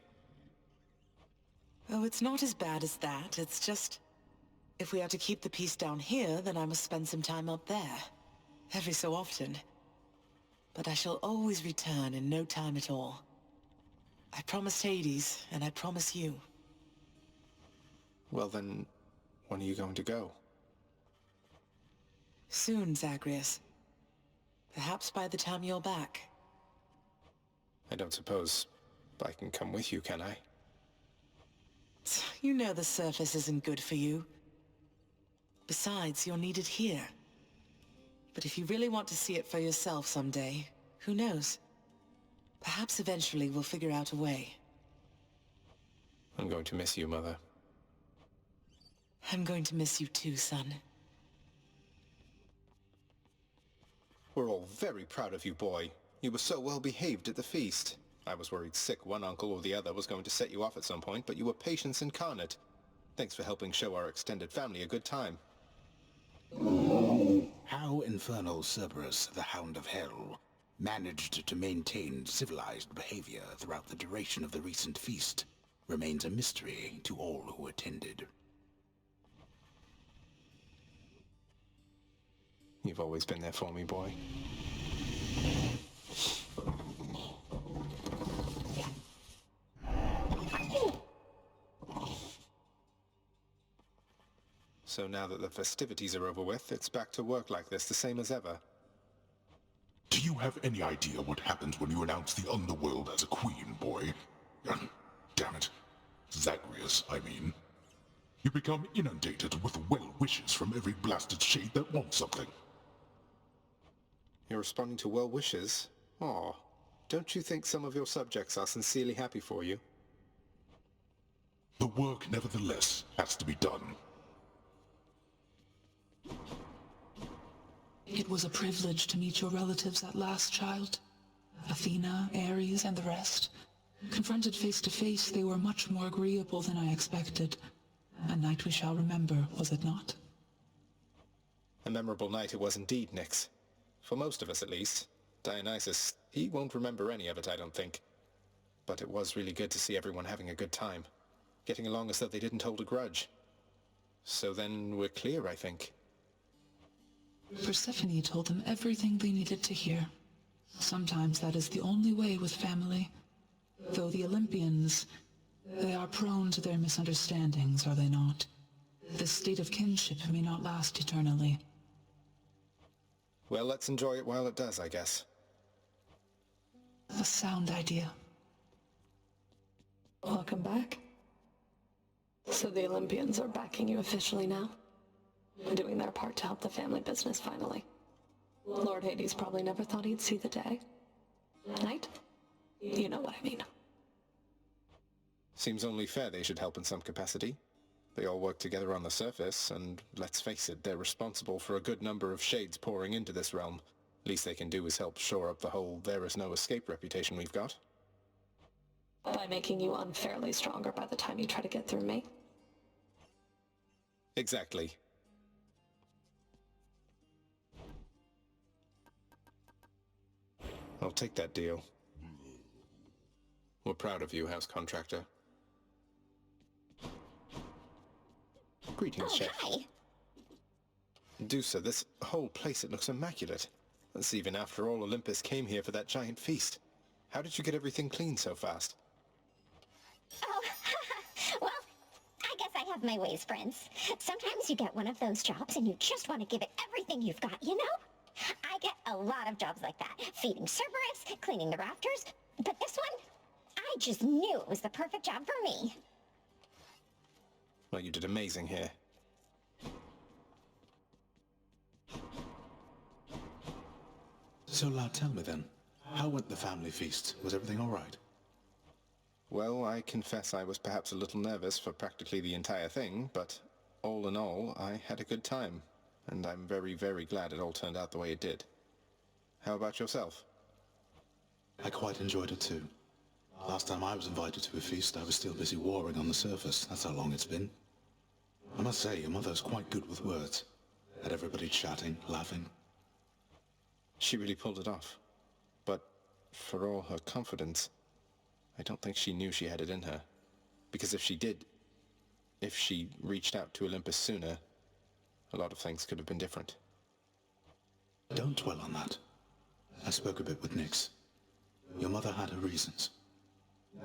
Oh, it's not as bad as that. It's just... if we are to keep the peace down here, then I must spend some time up there. Every so often. But I shall always return in no time at all. I promised Hades, and I promise you. Well then, when are you going to go? Soon, Zagreus. Perhaps by the time you're back. I don't suppose I can come with you, can I? You know the surface isn't good for you. Besides, you're needed here. But if you really want to see it for yourself someday, who knows? Perhaps eventually we'll figure out a way. I'm going to miss you, Mother. I'm going to miss you too, son. We're all very proud of you, boy. You were so well behaved at the feast. I was worried sick one uncle or the other was going to set you off at some point, but you were patience incarnate. Thanks for helping show our extended family a good time. How Infernal Cerberus, the Hound of Hell, managed to maintain civilized behavior throughout the duration of the recent feast remains a mystery to all who attended. You've always been there for me, boy. So now that the festivities are over with, it's back to work like this, the same as ever. Do you have any idea what happens when you announce the underworld as a queen, boy? Damn it. Zagreus, I mean. You become inundated with well wishes from every blasted shade that wants something. You're responding to well wishes? Aw, don't you think some of your subjects are sincerely happy for you? The work, nevertheless, has to be done. It was a privilege to meet your relatives at last, child. Athena, Ares, and the rest. Confronted face to face, they were much more agreeable than I expected. A night we shall remember, was it not? A memorable night it was indeed, Nyx. For most of us, at least. Dionysus, he won't remember any of it, I don't think. But it was really good to see everyone having a good time. Getting along as though they didn't hold a grudge. So then we're clear, I think. Persephone told them everything they needed to hear. Sometimes that is the only way with family. Though the Olympians, they are prone to their misunderstandings, are they not? This state of kinship may not last eternally. Well, let's enjoy it while it does, I guess. A sound idea. Welcome back. So the Olympians are backing you officially now? Doing their part to help the family business finally. Lord Hades probably never thought he'd see the day. Night? You know what I mean. Seems only fair they should help in some capacity. They all work together on the surface, and let's face it, they're responsible for a good number of shades pouring into this realm. Least they can do is help shore up the whole there-is-no-escape reputation we've got. By making you unfairly stronger by the time you try to get through me. Exactly. I'll take that deal. We're proud of you, House Contractor. Greetings, Chef. Hi. Dusa, this whole place, it looks immaculate. That's even after all Olympus came here for that giant feast. How did you get everything clean so fast? Oh, well, I guess I have my ways, Prince. Sometimes you get one of those jobs and you just want to give it everything you've got, you know? I get a lot of jobs like that. Feeding Cerberus, cleaning the rafters. But this one, I just knew it was the perfect job for me. Well, you did amazing here. So, lad, tell me then, how went the family feast? Was everything all right? Well, I confess I was perhaps a little nervous for practically the entire thing, but all in all, I had a good time, and I'm very, very glad it all turned out the way it did. How about yourself? I quite enjoyed it too. Last time I was invited to a feast, I was still busy warring on the surface. That's how long it's been. I must say, your mother's quite good with words. Had everybody chatting, laughing. She really pulled it off. But for all her confidence, I don't think she knew she had it in her. Because if she did, if she reached out to Olympus sooner, a lot of things could have been different. Don't dwell on that. I spoke a bit with Nyx. Your mother had her reasons.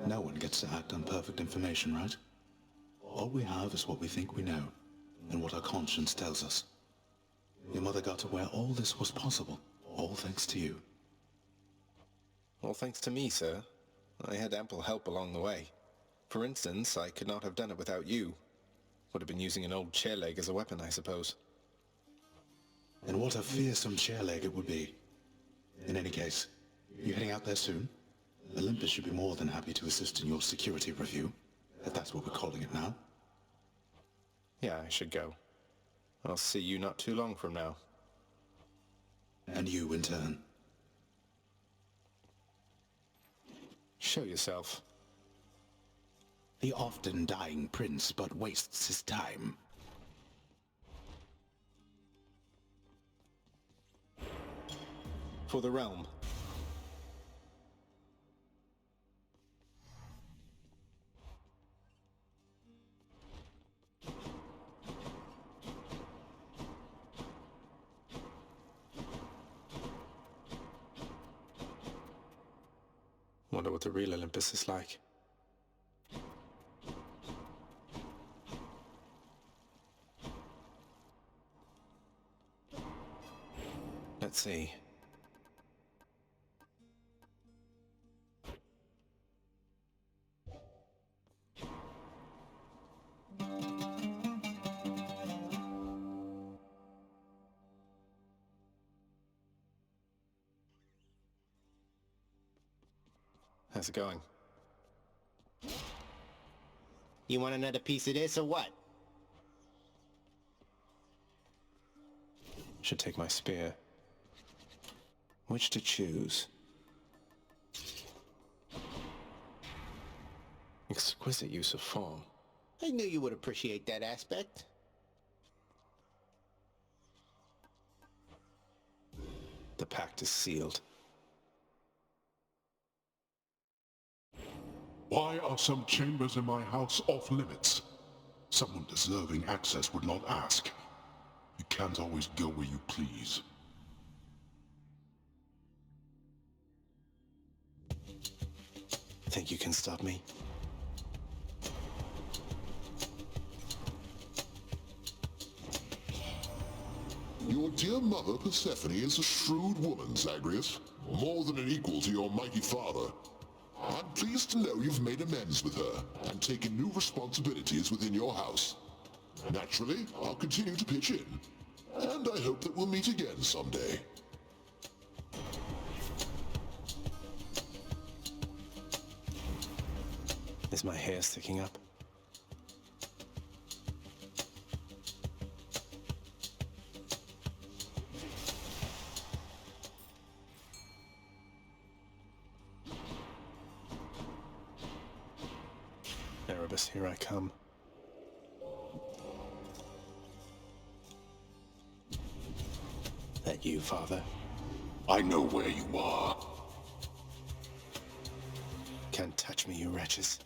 No one gets to act on perfect information, right? All we have is what we think we know, and what our conscience tells us. Your mother got to where all this was possible, all thanks to you. All thanks to me, sir. I had ample help along the way. For instance, I could not have done it without you. Would have been using an old chair leg as a weapon, I suppose. And what a fearsome chair leg it would be. In any case, you heading out there soon? Olympus should be more than happy to assist in your security review, if that's what we're calling it now. Yeah, I should go. I'll see you not too long from now. And you in turn. Show yourself. The often dying prince but wastes his time. For the realm. Wonder what the real Olympus is like. Let's see. How's it going? You want another piece of this or what? Should take my spear. Which to choose? Exquisite use of form. I knew you would appreciate that aspect. The pact is sealed. Why are some chambers in my house off limits? Someone deserving access would not ask. You can't always go where you please. Think you can stop me? Your dear mother Persephone is a shrewd woman, Zagreus. More than an equal to your mighty father. I'm pleased to know you've made amends with her and taken new responsibilities within your house. Naturally, I'll continue to pitch in. And I hope that we'll meet again someday. Is my hair sticking up? Erebus, here I come. That you, Father? I know where you are. Can't touch me, you wretches.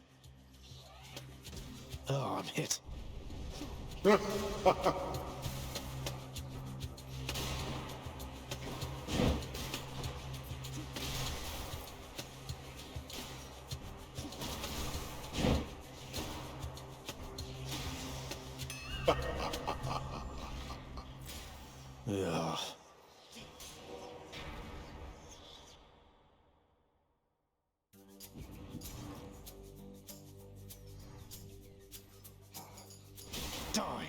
Oh, I'm hit. Ugh. Die!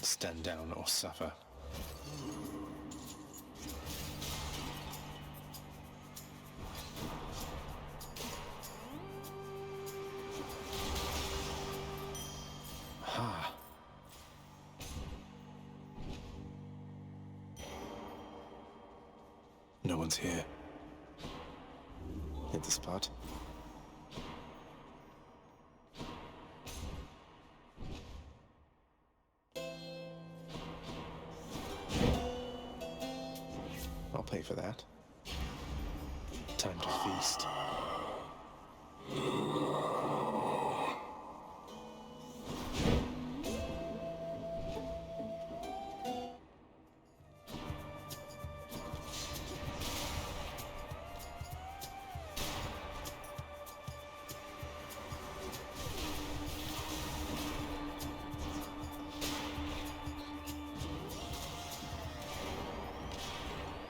Stand down or suffer. Ha. No one's here. Hit the spot. I'll pay for that. Time to feast.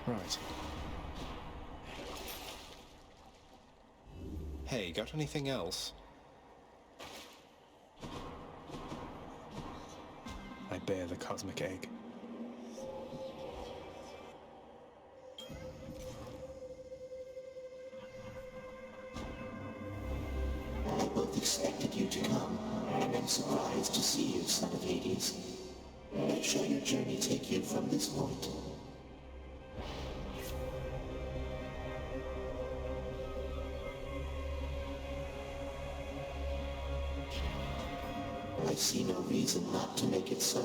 Right. Hey, got anything else? I bear the cosmic egg. I both expected you to come, and am surprised to see you, son of Hades. Where shall your journey take you from this point? I see no reason not to make it so.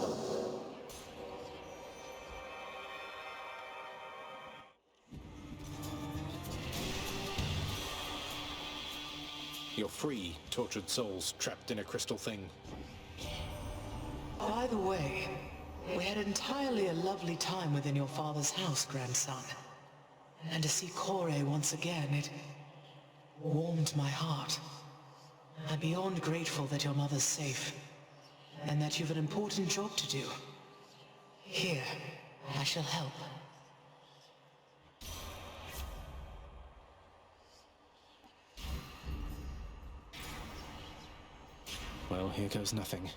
You're free, tortured souls trapped in a crystal thing. By the way, we had entirely a lovely time within your father's house, grandson. And to see Kore once again, it warmed my heart. I'm beyond grateful that your mother's safe, and that you've an important job to do. Here, I shall help. Well, here goes nothing.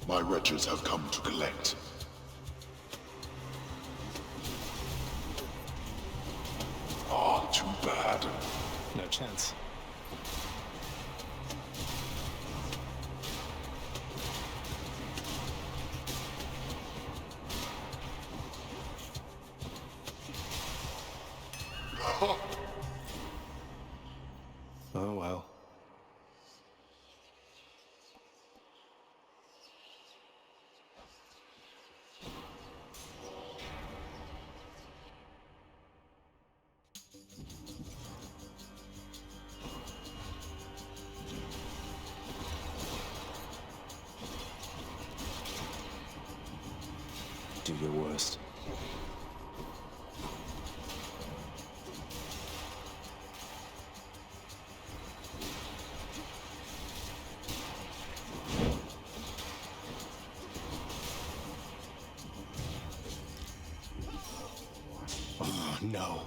My wretches have come to collect. Ah, too bad. No chance. Oh well. do your worst. Oh, no.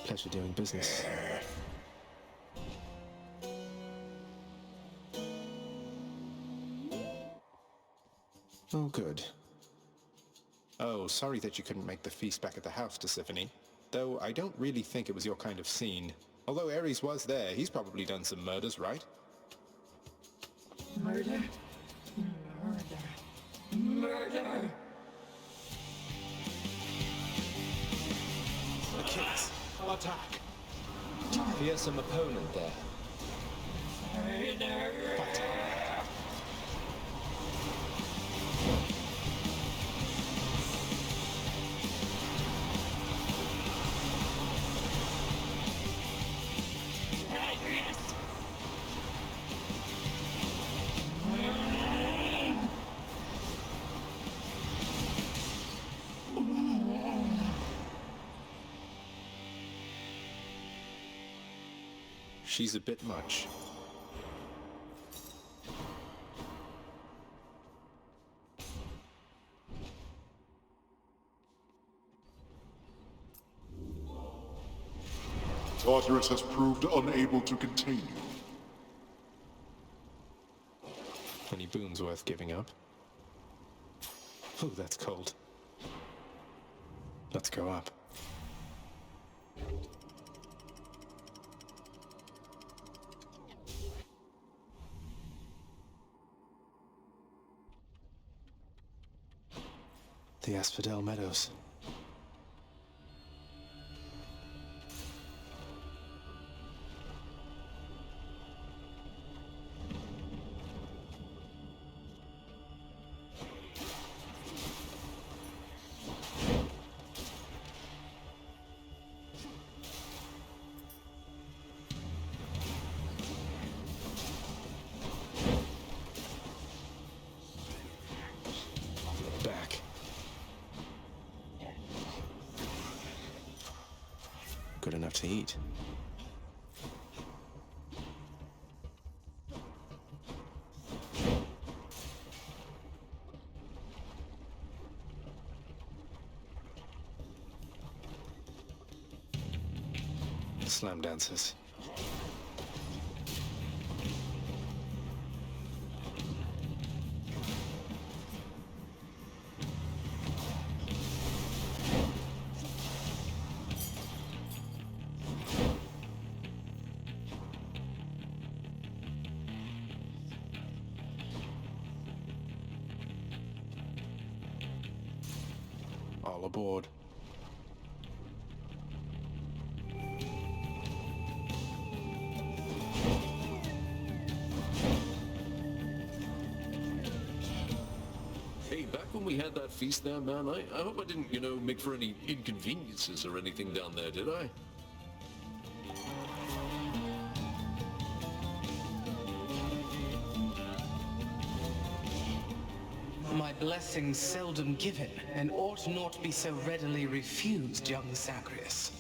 Pleasure doing business. Oh, good. Oh, sorry that you couldn't make the feast back at the house, Tisiphone. Though I don't really think it was your kind of scene. Although Ares was there, he's probably done some murders, right? Murder? Murder. Murder! Achilles, attack! Fearsome opponent there. Fight. She's a bit much. Tartarus has proved unable to contain you. Any boons worth giving up? Oh, that's cold. Let's go up. The Asphodel Meadows. Back. Good enough to eat. Slam dancers. All aboard. Hey, back when we had that feast there, man, I hope I didn't, make for any inconveniences or anything down there, did I? My blessings seldom given, and ought not be so readily refused, young Zagreus.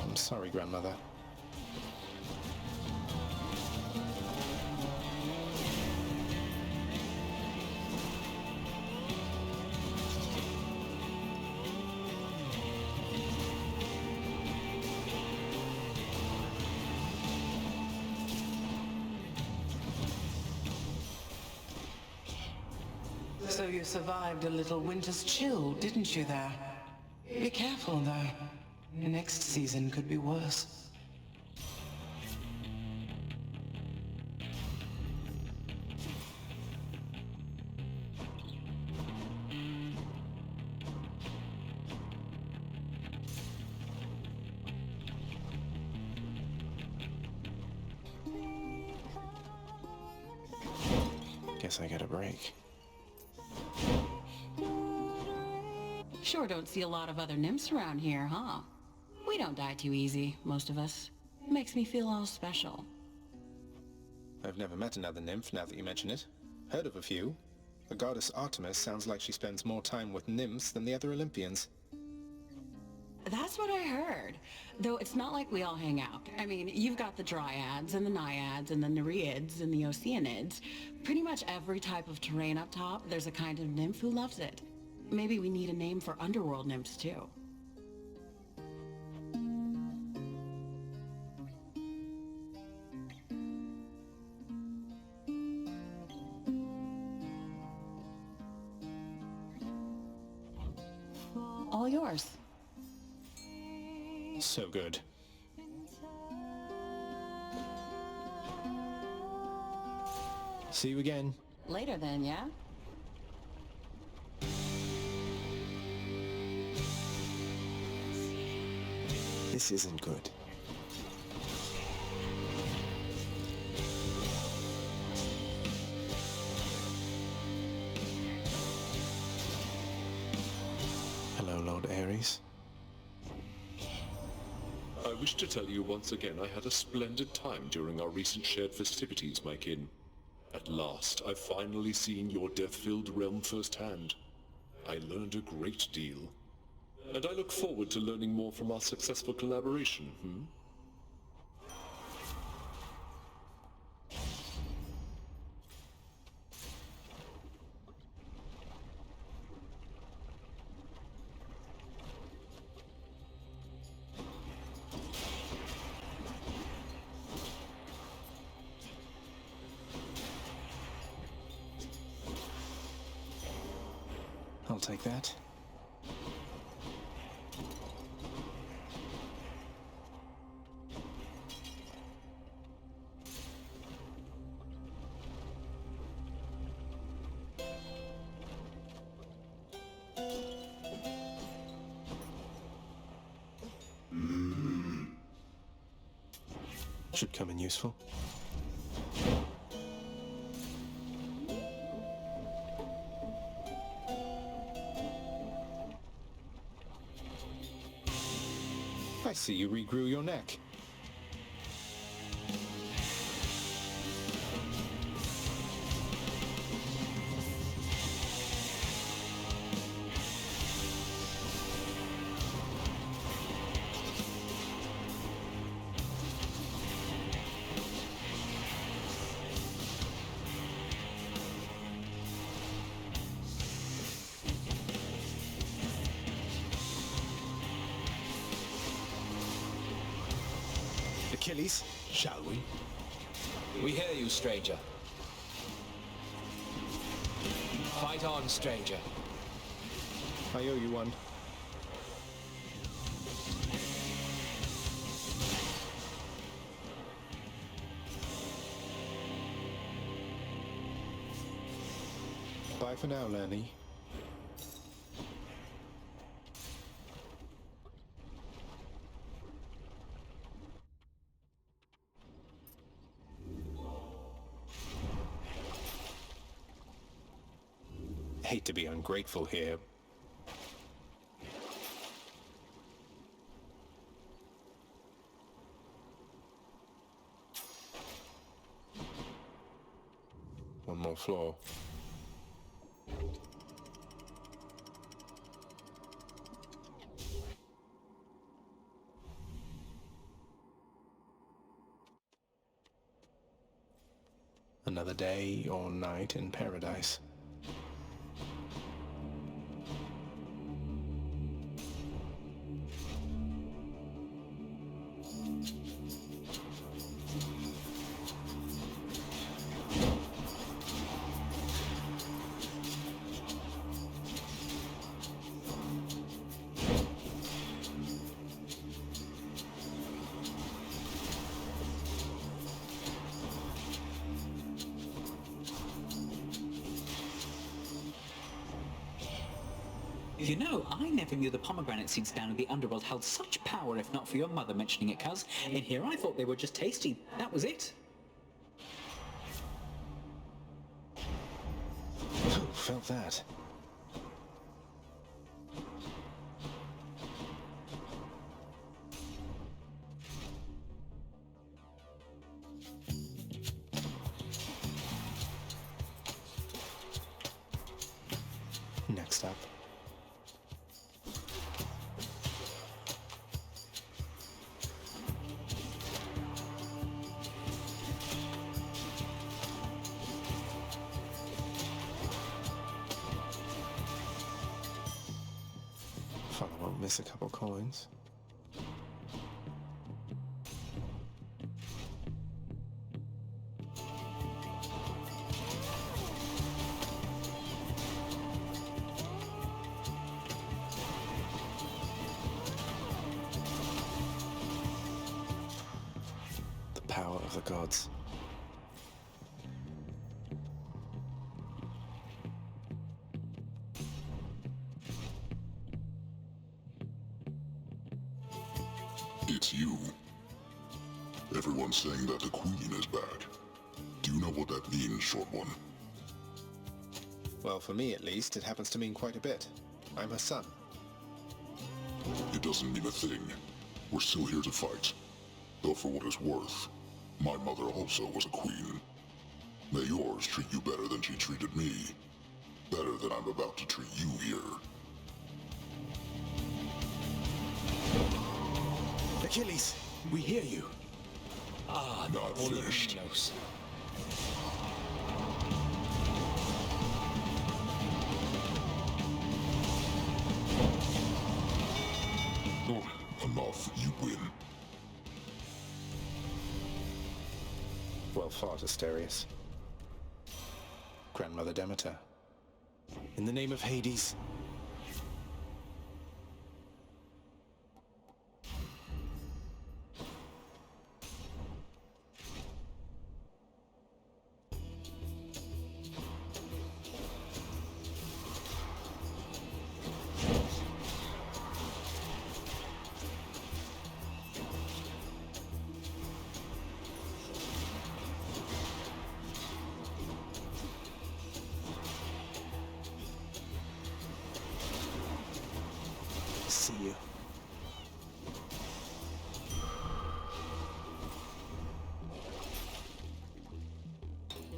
I'm sorry, Grandmother. So you survived a little winter's chill, didn't you there? Be careful, though. Next season could be worse. guess I get a break. Sure don't see a lot of other nymphs around here, huh? We don't die too easy, most of us. Makes me feel all special. I've never met another nymph, now that you mention it. Heard of a few. The goddess Artemis sounds like she spends more time with nymphs than the other Olympians. That's what I heard. Though it's not like we all hang out. I mean, you've got the dryads and the naiads and the nereids and the oceanids. Pretty much every type of terrain up top, there's a kind of nymph who loves it. Maybe we need a name for underworld nymphs too. All yours. So good. See you again. Later then, yeah? This isn't good. Hello, Lord Ares. I wish to tell you once again I had a splendid time during our recent shared festivities, my kin. At last, I've finally seen your death-filled realm firsthand. I learned a great deal. And I look forward to learning more from our successful collaboration, I'll take that. Should come in useful. I see you regrew your neck. Achilles, shall we? We hear you, stranger. Fight on, stranger. I owe you one. Bye for now, Lanny. Hate to be ungrateful here. One more floor. Another day or night in paradise. You know, I never knew the pomegranate seeds down in the underworld held such power if not for your mother mentioning it, cuz. In here I thought they were just tasty. That was it. felt that? Next up. Thought I won't miss a couple coins. The power of the gods. It's you. Everyone's saying that the Queen is back. Do you know what that means, Short One? Well, for me at least, it happens to mean quite a bit. I'm her son. It doesn't mean a thing. We're still here to fight. Though for what it's worth, my mother also was a queen. May yours treat you better than she treated me. Better than I'm about to treat you here. Achilles, we hear you. Ah, not finished. Not enough, you win. Well fought, Asterius. Grandmother Demeter. In the name of Hades. See you.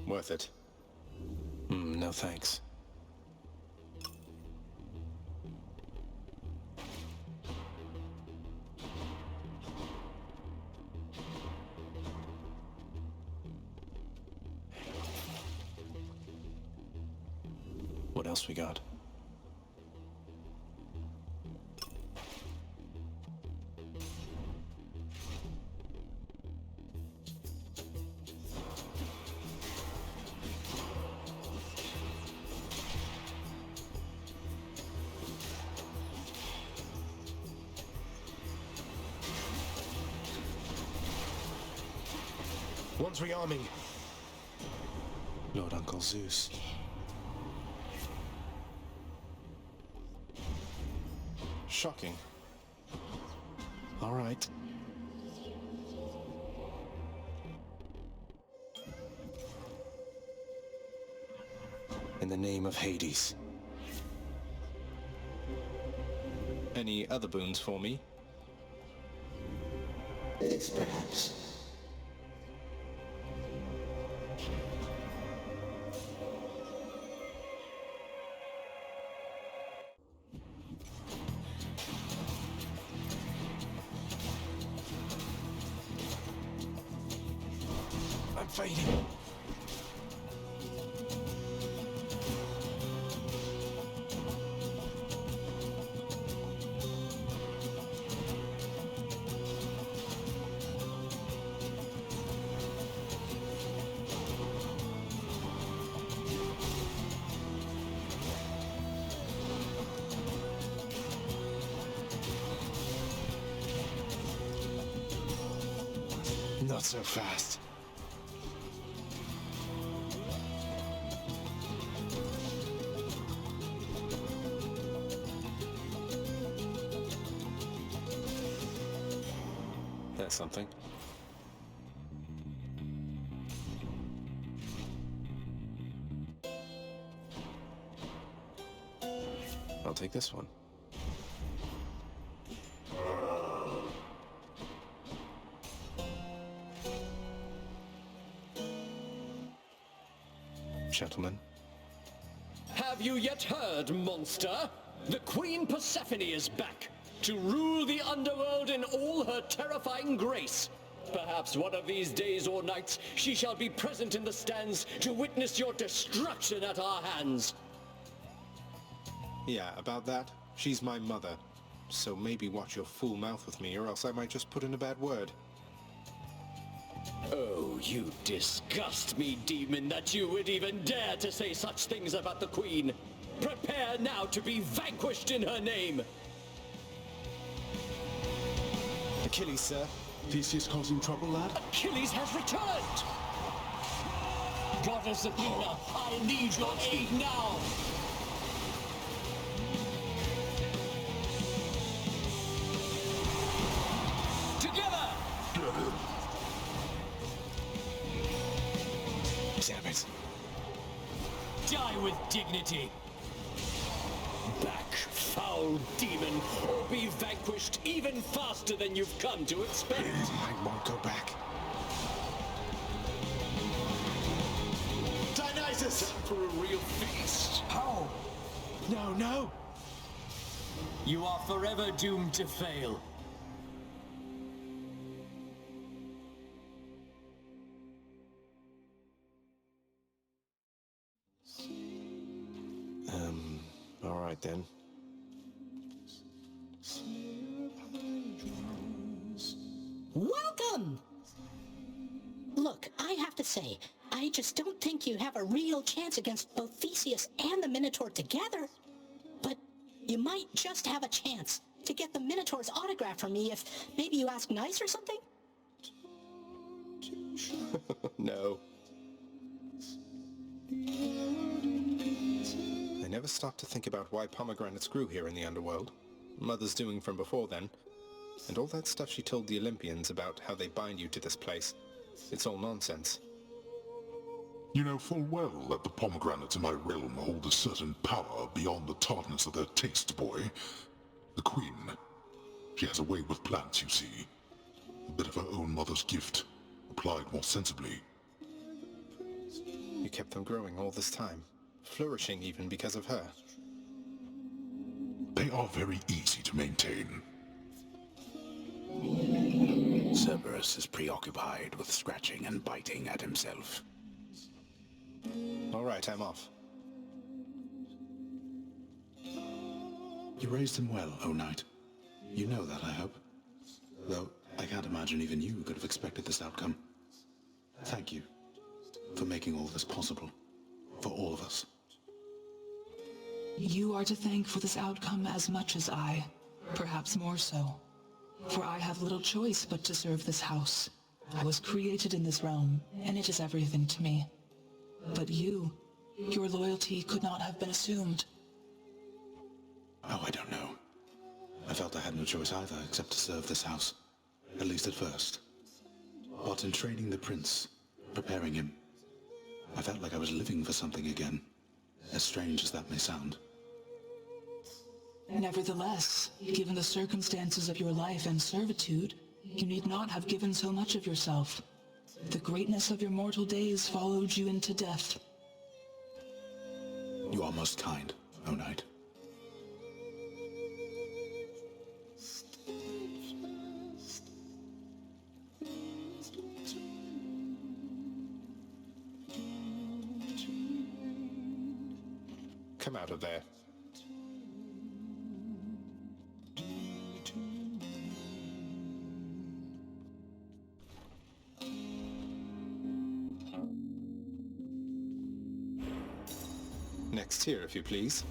Worth it. No thanks. What else we got? One's rearming. Lord Uncle Zeus. Shocking. All right. In the name of Hades. Any other boons for me? This, perhaps. I'm fading. Not so fast. There's something. I'll take this one. Gentlemen. Have you yet heard, monster? The Queen Persephone is back, to rule the underworld in all her terrifying grace. Perhaps one of these days or nights she shall be present in the stands to witness your destruction at our hands. Yeah, about that, she's my mother. So maybe watch your fool mouth with me, or else I might just put in a bad word. Oh, you disgust me, demon, that you would even dare to say such things about the Queen. Prepare now to be vanquished in her name. Achilles, sir. Theseus causing trouble, lad? Achilles has returned! Goddess Athena, I need your aid now! Together! Damn it. Die with dignity! Back, foul demon, or be vanquished even faster than you've come to expect! I won't go back. Dionysus! Time for a real feast! How? No, no! You are forever doomed to fail. Alright then. Welcome! Look, I have to say, I just don't think you have a real chance against both Theseus and the Minotaur together. But you might just have a chance to get the Minotaur's autograph from me if maybe you ask nice or something? No. I never stopped to think about why pomegranates grew here in the underworld. Mother's doing from before then. And all that stuff she told the Olympians about how they bind you to this place. It's all nonsense. You know full well that the pomegranates in my realm hold a certain power beyond the tartness of their taste, boy. The Queen. She has a way with plants, you see. A bit of her own mother's gift, applied more sensibly. You kept them growing all this time. Flourishing even because of her. They are very easy to maintain. Cerberus is preoccupied with scratching and biting at himself. Alright, I'm off. You raised him well, O Knight. You know that, I hope. Though I can't imagine even you could have expected this outcome. Thank you for making all this possible. For all of us. You are to thank for this outcome as much as I, perhaps more so. For I have little choice but to serve this house. I was created in this realm, and it is everything to me. But you, your loyalty could not have been assumed. Oh, I don't know. I felt I had no choice either except to serve this house. At least at first. But in training the prince, preparing him, I felt like I was living for something again. As strange as that may sound. Nevertheless, given the circumstances of your life and servitude, you need not have given so much of yourself. The greatness of your mortal days followed you into death. You are most kind, O Knight. Come out of there. Next here, if you please.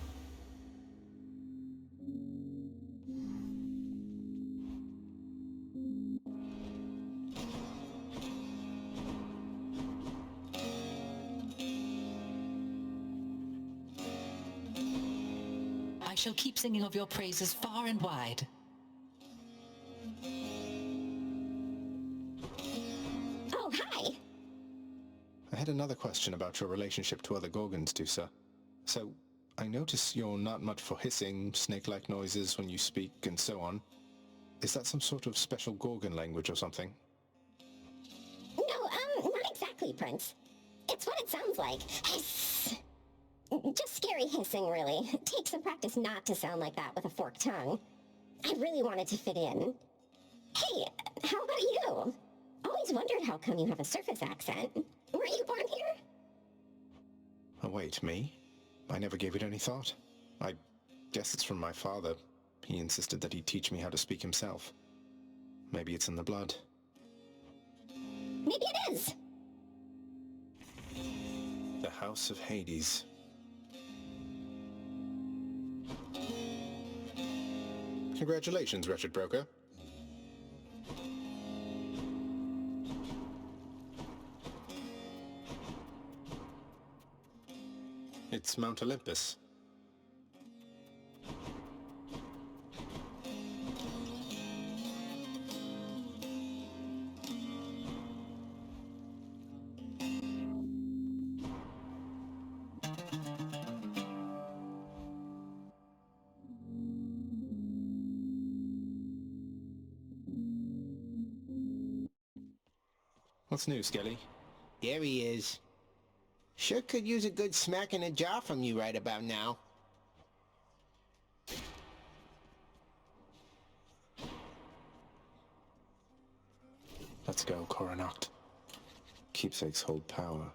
I shall keep singing of your praises far and wide. Oh, hi! I had another question about your relationship to other Gorgons, Dusa. So, I notice you're not much for hissing, snake-like noises when you speak, and so on. Is that some sort of special Gorgon language or something? No, not exactly, Prince. It's what it sounds like. Hiss. Just scary hissing, really. Take some practice not to sound like that with a forked tongue. I really wanted to fit in. Hey, how about you? Always wondered how come you have a surface accent. Were you born here? Oh wait, me? I never gave it any thought. I guess it's from my father. He insisted that he'd teach me how to speak himself. Maybe it's in the blood. Maybe it is. The House of Hades. Congratulations, wretched broker. It's Mount Olympus. What's new, Skelly? There he is. Sure could use a good smack in the jaw from you right about now. Let's go, Coronacht. Keepsakes hold power.